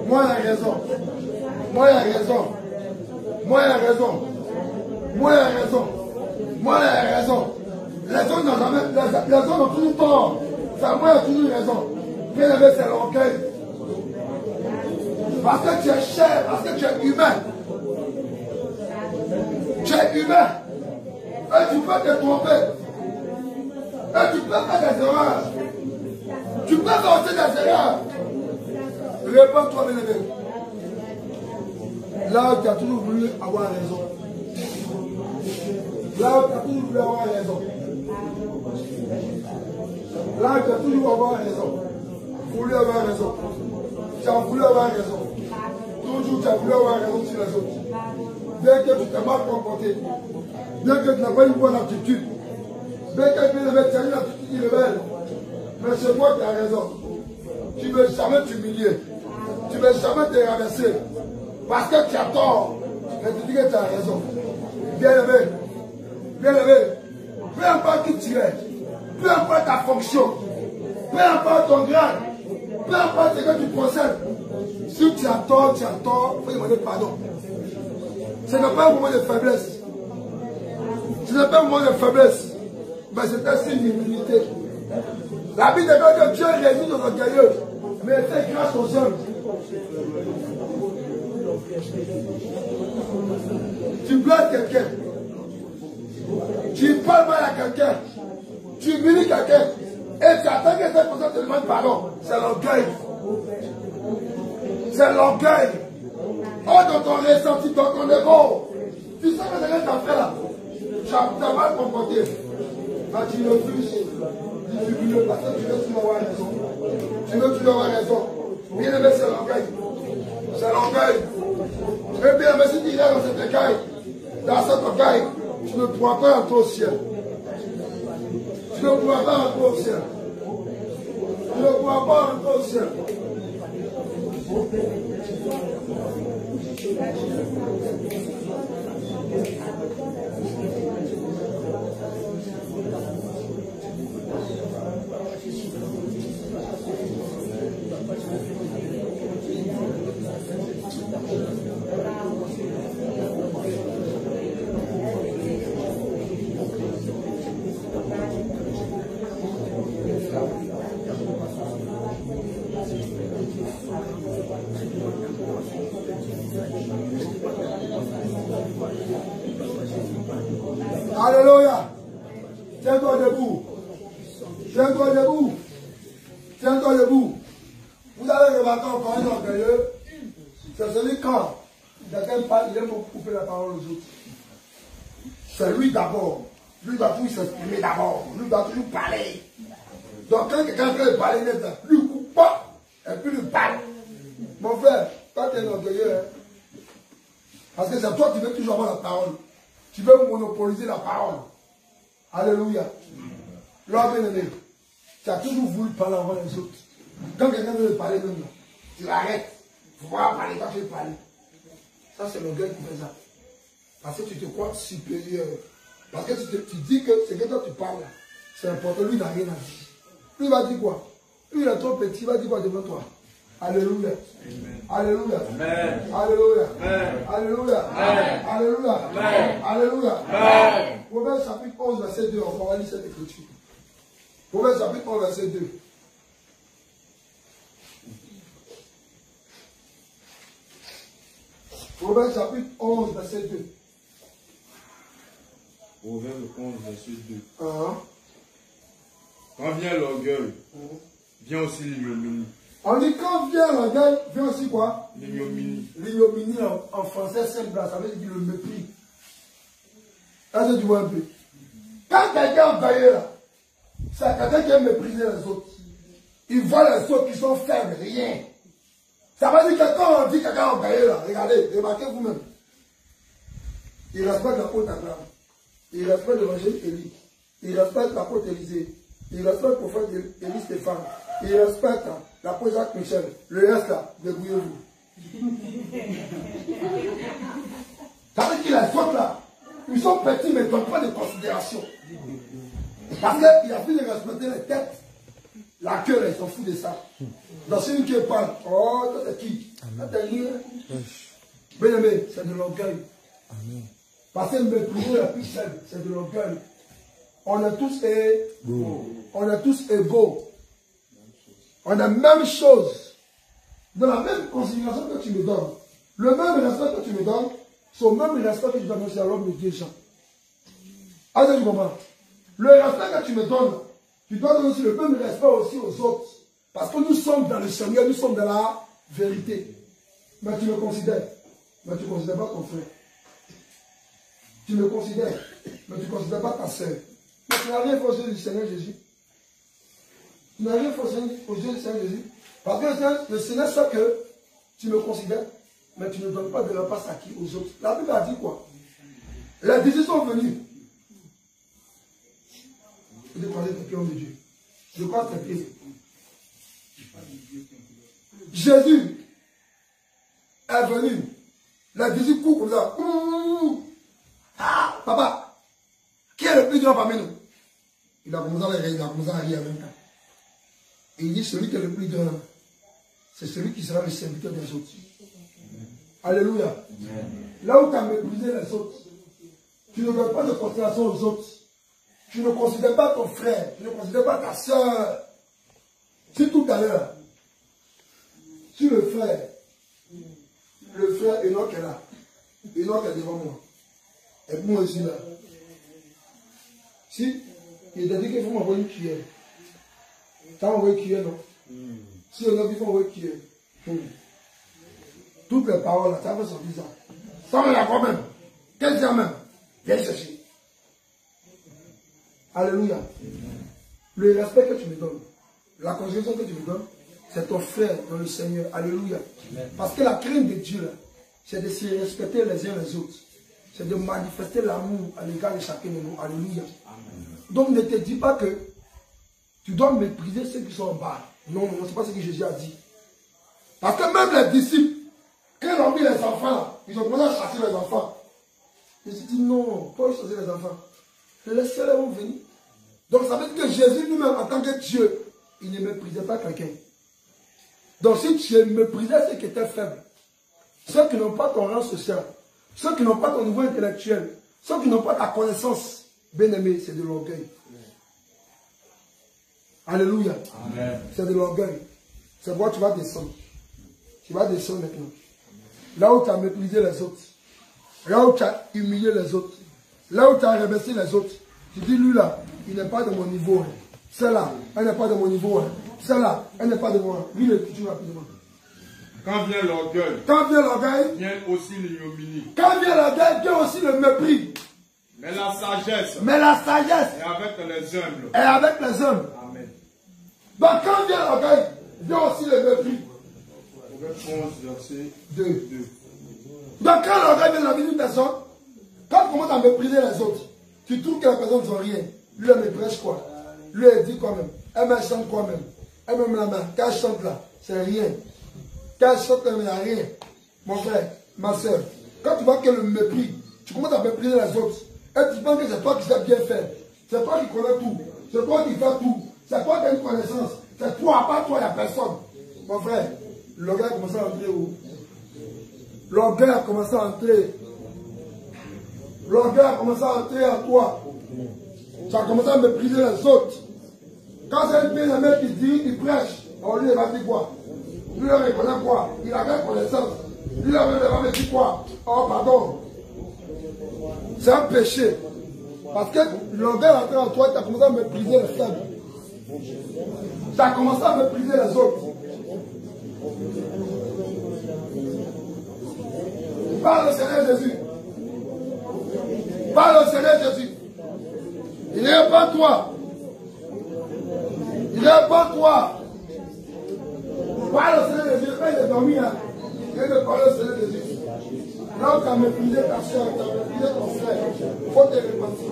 Moi, il a raison. Moi, il a raison. Moi, il a raison. Moi, il a raison. Moi, il a raison. Les hommes n'ont jamais, les hommes ont toujours tort. Ça, moi, il a toujours raison. Bien aimé, c'est l'orgueil. Parce que tu es cher, parce que tu es humain. Tu es humain. Et tu peux te tromper. Et tu peux faire des erreurs. Tu peux faire aussi des erreurs. Réponds-toi, bien aimé. Là où tu as toujours voulu avoir raison. Là où tu as toujours voulu avoir raison. Là où tu as toujours avoir raison. Voulu avoir raison. Tu as voulu avoir raison. Toujours tu as voulu avoir raison sur les autres. Bien que tu t'es mal comporté. Bien que tu n'as pas une bonne attitude. Bien que tu as une attitude rebelle. Mais c'est moi qui ai raison. Tu ne veux jamais t'humilier. Tu ne veux jamais te rabaisser. Parce que tu as tort. Mais tu dis que tu as raison. Bien-aimé. Bien-aimé. Peu importe qui tu es. Peu importe ta fonction. Peu importe ton grade. Peu importe ce que tu possèdes. Si tu as tort, tu as tort. Il faut demander pardon. Ce n'est pas un moment de faiblesse. Ce n'est pas un moment de faiblesse. Mais c'est un signe d'humilité. La Bible dit que Dieu résiste aux orgueilleux, mais fait grâce aux hommes. Tu blesses quelqu'un. Tu parles mal à quelqu'un. Tu humilies quelqu'un. Et tu attends que cette personne te demande pardon. C'est l'orgueil. C'est l'orgueil. Oh, dans ton ressenti, dans ton ego. Tu sais que quelqu'un t'a fait là. Tu as mal comporté. Tu refuses. Parce que tu veux toujours avoir raison. Tu veux toujours avoir raison. Bien aimé, c'est l'orgueil. C'est l'orgueil. Et bien aimé, si tu es dans cet écaille, dans cet orgueil, tu ne pourras pas entrer au ciel. Tu ne pourras pas entrer au ciel. Tu ne pourras pas entrer au ciel. Alléluia. Tiens-toi debout. Tiens-toi debout. Tiens-toi debout. Vous allez remarquer encore un orgueilleux. C'est celui quand quelqu'un parle, il aime beaucoup couper la parole aux autres. C'est lui d'abord. Lui doit toujours s'exprimer d'abord. Lui doit toujours parler. Donc quand quelqu'un veut parler, lui coupe pas. Et puis lui parle. Mon frère, toi tu es un orgueilleux. Hein? Parce que c'est toi qui veux toujours avoir la parole. Tu veux monopoliser la parole. Alléluia. Lors bien-aimé, tu as toujours voulu parler avant les autres. Quand quelqu'un veut parler même, tu l'arrêtes. Il faut voir parler, toi tu veux parler. Ça c'est l'orgueil qui fait ça. Parce que tu te crois supérieur. Parce que tu dis que ce que toi tu parles, c'est important. Lui n'a rien à dire. Lui il va dire quoi? Lui il est trop petit, il va dire quoi devant toi? Alléluia. Alléluia. Alléluia. Alléluia. Alléluia. Alléluia. Proverbe chapitre 11, verset 2. On va lire cette écriture. Proverbe chapitre 11, verset 2. Proverbe chapitre 11, verset 2. Proverbe 11, verset 2. Quand vient l'orgueil, vient aussi l'ignominie. On dit quand vient l'orgueil, vient aussi quoi? L'ignominie. L'ignominie en français simple, ça veut dire le mépris. Est-ce que tu vois un peu? Quand quelqu'un est orgueilleux là, c'est quelqu'un qui aime mépriser les autres. Il voit les autres qui sont faibles, rien. Ça veut dire que quand on dit quelqu'un est orgueilleux là, regardez, remarquez vous-même. Il respecte l'apôtre Abraham. Il respecte l'évangile Élie. Il respecte l'apôtre Élisée. Il respecte le prophète Élie Stéphane. Il respecte l'apôtre Jacques Michel. Le reste là, débrouillez-vous. Ça veut dire que les autres là, ils sont petits mais ils ne donnent pas de considération. Parce qu'il a plus de respecter les têtes. La queue là, ils s'en foutent de ça. Dans celui qui parle, oh, toi c'est qui? Toi t'es lié. Bien aimé, c'est de l'orgueil. Parce que mépriser la plus faible, c'est de l'orgueil. On est tous égaux. On est tous égaux. On a la même chose. Dans la même considération que tu me donnes, le même respect que tu me donnes, c'est le même respect que tu donnes aussi à l'homme de Dieu. Est-ce que tu comprends? Le respect que tu me donnes, tu donnes aussi le même respect aussi aux autres. Parce que nous sommes dans le Seigneur, nous sommes dans la vérité. Mais tu me considères. Mais tu ne considères pas ton frère. Tu me considères. Mais tu ne considères pas ta soeur. Mais tu n'as rien fait aux yeux du Seigneur Jésus. Tu n'as rien fait aux yeux du Seigneur Jésus. Parce que le Seigneur sait que tu me considères, mais tu ne donnes pas de la place à qui? Aux autres. La Bible a dit quoi? Les disciples sont venus. Il est parlé de homme de Dieu. Je crois tes pieds. Jésus est venu. Les disciples courent comme ça. Ah, papa, qui est le plus grand parmi nous? Il a commencé à rire, en même temps. Et il dit, celui qui est le plus grand, c'est celui qui sera le serviteur des autres. Alléluia. Là où tu as méprisé les autres, tu ne donnes pas de considération aux autres. Tu ne considères pas ton frère, tu ne considères pas ta soeur. Si tout à l'heure, si le frère Enoch est là, Enoch est devant moi, et moi aussi là. Si, il t'a dit qu'il faut m'envoyer une cuillère. Tu as envoyé une cuillère, non? Si Enoch, il faut envoyer une cuillère. Toutes les paroles là, ça va sortir ça. Ça va la même. Quel dire même? Viens chercher. Alléluia. Le respect que tu me donnes, la considération que tu me donnes, c'est ton frère dans le Seigneur. Alléluia. Parce que la crainte de Dieu, c'est de se respecter les uns les autres. C'est de manifester l'amour à l'égard de chacun de nous. Alléluia. Donc ne te dis pas que tu dois mépriser ceux qui sont en bas. Non, non, c'est pas ce que Jésus a dit. Parce que même les disciples, quand ils ont mis les enfants, ils ont commencé à chasser les enfants. Ils se disent non, pas chasser les enfants. Laissez-les vont venir. Donc ça veut dire que Jésus lui-même, en tant que Dieu, il ne méprisait pas quelqu'un. Donc si tu méprisais ceux qui étaient faibles, ceux qui n'ont pas ton rang social, ceux qui n'ont pas ton niveau intellectuel, ceux qui n'ont pas ta connaissance, bien-aimé, c'est de l'orgueil. Alléluia. C'est de l'orgueil. C'est pourquoi tu vas descendre. Tu vas descendre maintenant. Là où tu as méprisé les autres, là où tu as humilié les autres, là où tu as remercié les autres, tu dis lui là, il n'est pas de mon niveau. Celle-là, elle n'est pas de mon niveau. Celle-là, elle n'est pas de moi. Lui, le culture rapidement. Quand vient l'orgueil, vient aussi l'ignominie. Quand vient l'orgueil, vient aussi le mépris. Mais la sagesse est avec les humbles. Amen. Donc quand vient l'orgueil, vient aussi le mépris. Proverbe 11, verset 2. 2. Donc quand l'orgueil vient dans la vie d'une personne, quand tu commences à mépriser les autres, tu trouves que les personnes ne sont rien. Lui, elle me prêche quoi? Lui, elle dit quoi même? Elle me chante quoi même? Elle me met la main. Quand elle chante là, c'est rien. Quand elle chante là, il n'y a rien. Mon frère, ma soeur, quand tu vois que le mépris, tu commences à mépriser les autres, et tu penses que c'est toi qui sais bien faire. C'est toi qui connais tout. C'est toi qui fais tout. C'est toi qui as une connaissance. C'est toi, à part toi, il n'y a personne. Mon frère, l'orgueil a commencé à entrer où? L'orgueil a commencé à entrer. L'orgueil a commencé à entrer en toi. Tu as commencé à mépriser les autres. Quand c'est un bien-aimé qui dit, il prêche, on lui, il va dire quoi? Lui, il reconnaît quoi? Il a quelle connaissance? Lui, il va me dire quoi? Oh, pardon. C'est un péché. Parce que l'orgueil est entré en toi, tu as commencé à mépriser les faibles. Tu as commencé à mépriser les autres. Parle au Seigneur Jésus. Parle au Seigneur Jésus. Il n'est pas toi. Il n'est pas toi. Parle au Seigneur Jésus. Quand il est dormi, hein, il vient de parler au Seigneur Jésus. Là où tu as méprisé ta soeur, tu as méprisé ton frère, il faut te repentir.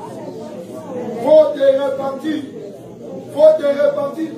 Faut te repentir. Faut te repentir.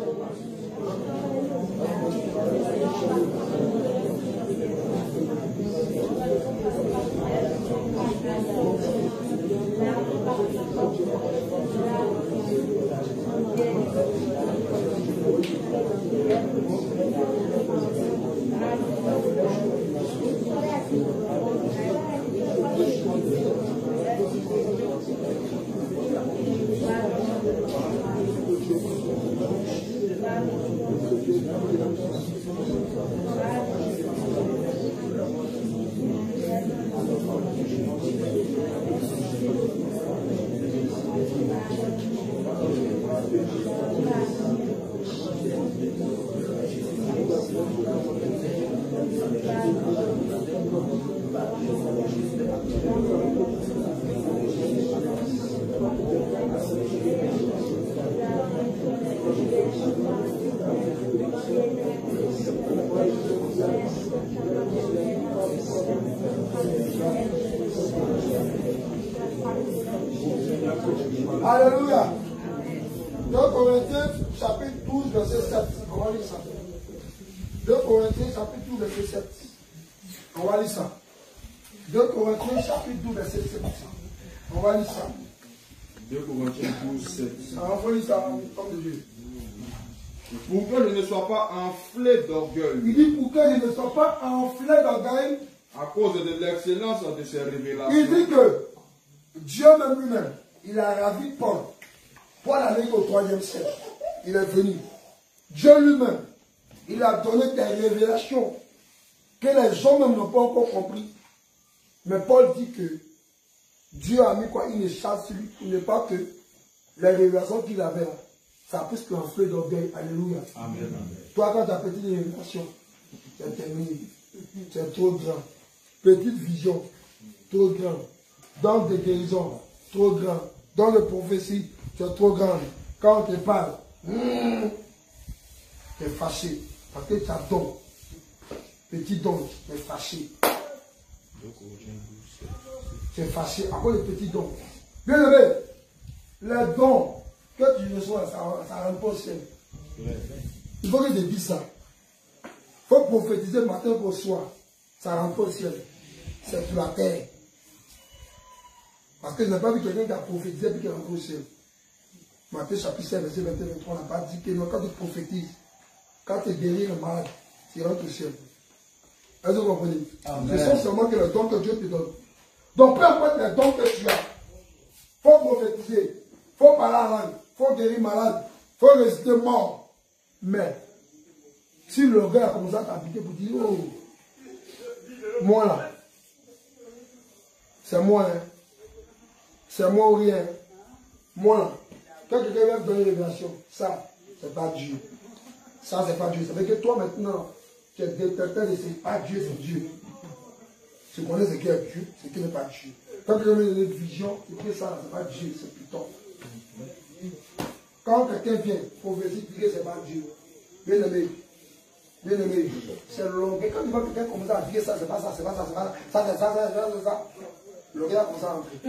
Alléluia. 2 Corinthiens chapitre 12, verset 7. On va lire ça. 2 Corinthiens, chapitre 12, verset 7. On va lire ça. 2 Corinthiens, chapitre 12, verset 7. On va lire ça. 2 Corinthiens 12, 7. On va lire ça, comme de Dieu. Pour que je ne sois pas enflé d'orgueil. Il dit pour que je ne sois pas enflé d'orgueil. À cause de l'excellence de ses révélations. Il dit que Dieu même lui-même, il a ravi Paul. Paul arrive au 3e siècle. Il est venu. Dieu lui-même, il a donné des révélations que les hommes même n'ont pas encore compris. Mais Paul dit que Dieu a mis quoi? Une chasse sur lui. Il n'est pas que les révélations qu'il avait là, ça a plus qu'enflé d'orgueil. Alléluia. Amen. Toi, quand tu as petite révélation, c'est terminé. C'est trop grand. Petite vision, trop grand. Dans des guérisons, trop grand. Dans les prophéties, c'est trop grand. Quand on te parle, tu es fâché. Parce que tu as don. Petit don, tu es fâché. Tu es fâché à cause des petits dons. Bien aimé, les dons que tu reçois, ça ne rentre pas au ciel. Il faut que je te dise ça. Il faut prophétiser matin pour soir. Ça ne rentre pas au ciel. C'est sur la terre. Parce que je n'ai pas vu quelqu'un qui a prophétisé et qui rentre au ciel. Matthieu chapitre 7, verset 21, 23, on n'a pas dit que non, quand tu prophétises, quand tu guéris le malade, tu rentres au ciel. Est-ce que vous comprenez? Ce sont seulement que les dons que Dieu te donne. Donc peu importe les dons que tu as, il faut prophétiser, il faut parler en langue, il faut guérir malade, il faut résister mort. Mais si le gars a commencé à t'habiter pour dire, oh, moi là, c'est moi, hein. C'est moi ou rien. Moi là, quand quelqu'un vient te donner une révélation, ça, c'est pas Dieu. Ça, c'est pas Dieu. Ça veut dire que toi maintenant, tu es détecteur de c'est pas Dieu, c'est Dieu. Tu connais ce qui est Dieu, ce qui n'est pas Dieu. Quand quelqu'un vient te donner une vision, tu dis ça, c'est pas Dieu, c'est Python. Quand quelqu'un vient prophétiser, tu dis que c'est pas Dieu. Bien aimé, c'est long. Et quand tu vois quelqu'un commencer à dire ça, c'est pas ça, c'est pas ça, c'est pas ça, ça, c'est ça, c'est ça, le gars commence à rentrer.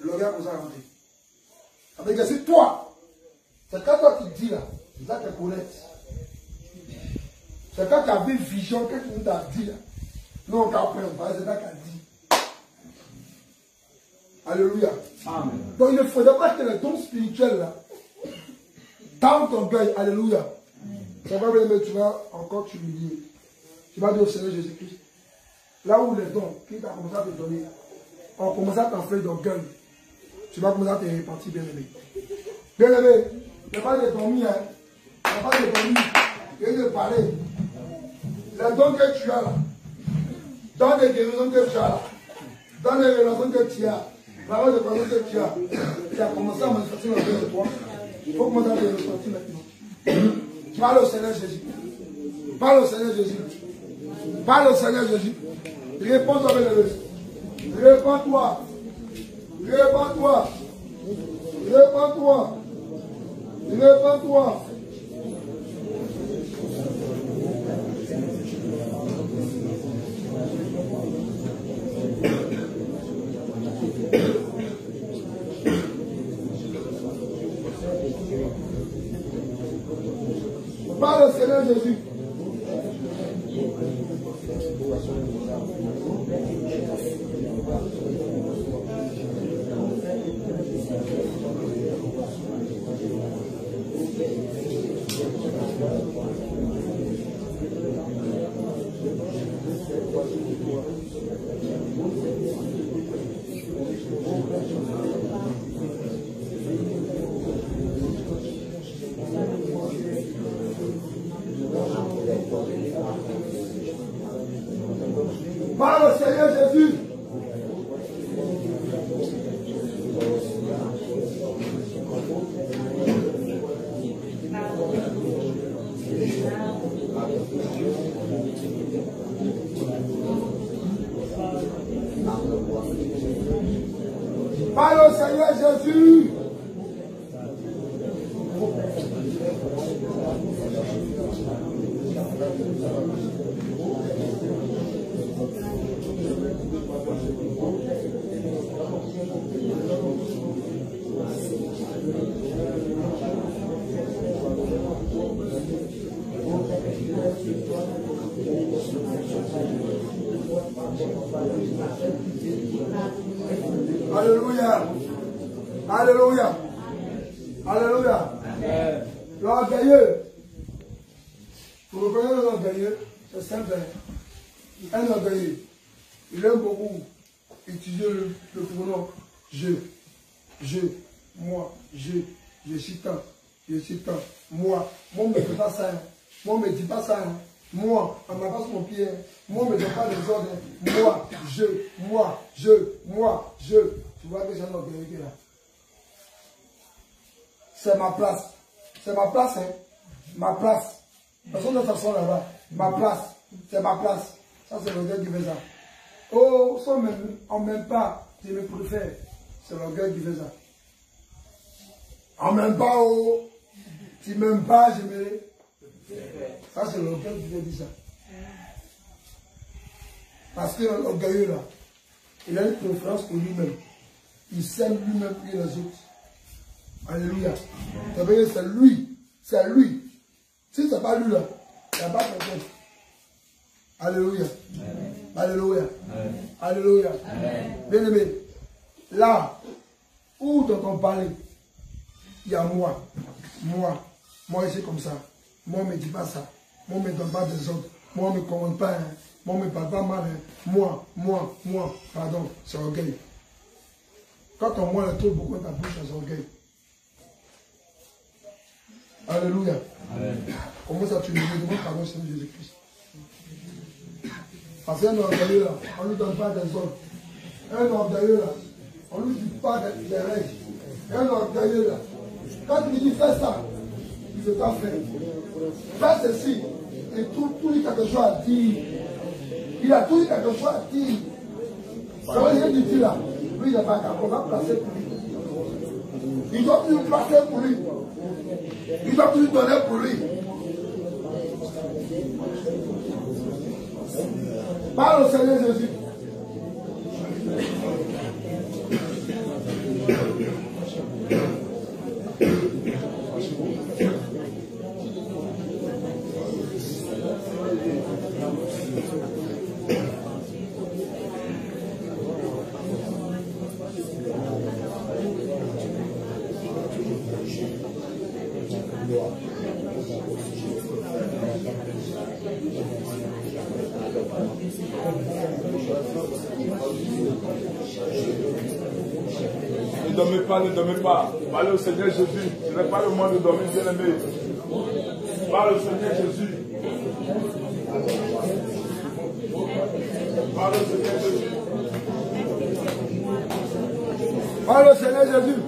Le gars commence à rentrer. Ça veut dire que c'est toi. C'est quand toi tu dis là, c'est ça que tu connais. C'est quand tu as vu vision, que tu nous as dit là. Nous on t'apprend, c'est ça qu'il a dit. Alléluia. Amen. Donc il ne faudrait pas que les dons spirituels là, dans ton cœur, alléluia. Ça va bien, mais tu vas encore t'humilier. Tu vas dire au Seigneur Jésus-Christ, là où les dons qu'il t'a commencé à te donner, on commence à t'enfler d'orgueil. Tu vas commencer à te repentir, bien aimé. Bien aimé, il n'y a pas de dormir, hein. Il n'y a pas de dormir. Il y a de parler. Les dons que tu as là, dans les guérisons que tu as là, dans les relations que tu as, la voix de parole que tu as commencé à manifester dans le cœur de toi. Il faut commencer à te ressentir maintenant. Parle au Seigneur Jésus. Parle au Seigneur Jésus. Parle au Seigneur Jésus. Réponds-toi avec le réponds-toi. Réponds-toi. Réponds-toi. Réponds-toi. Parle au Seigneur Jésus. Parle au Seigneur Jésus. Parle au Seigneur Jésus. Alléluia. Alléluia. Alléluia. L'orgueilleux. Pour reconnaître l'orgueilleux, c'est simple. Un orgueilleux, il aime beaucoup utiliser le pronom je, moi, je suis tant, moi ne me fait pas ça, moi ne me dit pas ça, moi, on m'avance mon pied, moi on ne me donne pas les ordres, moi, je. Tu vois que j'ai un orgueilleux qui est là. C'est ma place, hein, ma place. Personne ne s'assoit là-bas, ma place, c'est ma place. Ça c'est l'orgueil qui fait ça. Oh, ça on m'aime pas, je me préfère. C'est l'orgueil qui fait ça. On m'aime pas, oh, tu m'aimes pas, je me... Ça c'est l'orgueil qui fait ça. Parce que l'orgueilleux là, il a une préférence pour lui-même. Il s'aime lui-même et les autres. Alléluia. Ça veut dire c'est lui. Si ce n'est pas lui là, il n'y a pas de problème. Alléluia. Alléluia. Alléluia. Bien aimé, là où t'entends parler, il y a moi. Moi je suis comme ça. Moi on ne me dit pas ça. Moi on ne me donne pas des ordres. Moi on ne me commande pas. Hein. Moi on ne me parle pas mal. Hein. Moi. Pardon, c'est orgueil. Quand on moi le trouve beaucoup dans ta bouche, c'est orgueil. Alléluia. Comment ça tu me demandes pardon, Seigneur Jésus-Christ? Parce qu'un orgueilleux là, on ne lui donne pas des ordres. Un orgueilleux là, on ne lui dit pas des règles. Un orgueilleux là, quand il dit fais ça, il ne veut pas faire. Fais ceci, et tout quelque chose à dire. Il a tout quelque chose à dire. Ça veut dire qu'il dit là, lui il n'est pas capable, on va placer pour lui. Il doit plus placer pour lui. Il doit plus donner pour lui. Parle au Seigneur Jésus. Ne dormez pas. Parlez au Seigneur Jésus. Ce n'est pas le moment de dormir, bien aimé. Parle au Seigneur Jésus. Parle au Seigneur Jésus. Parle au Seigneur Jésus.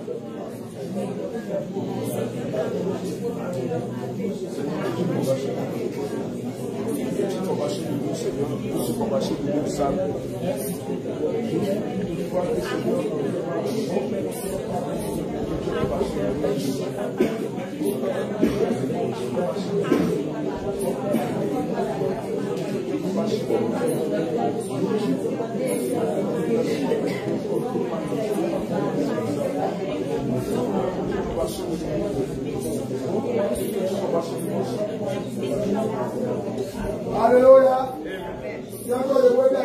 Alléluia. Il y a encore des web à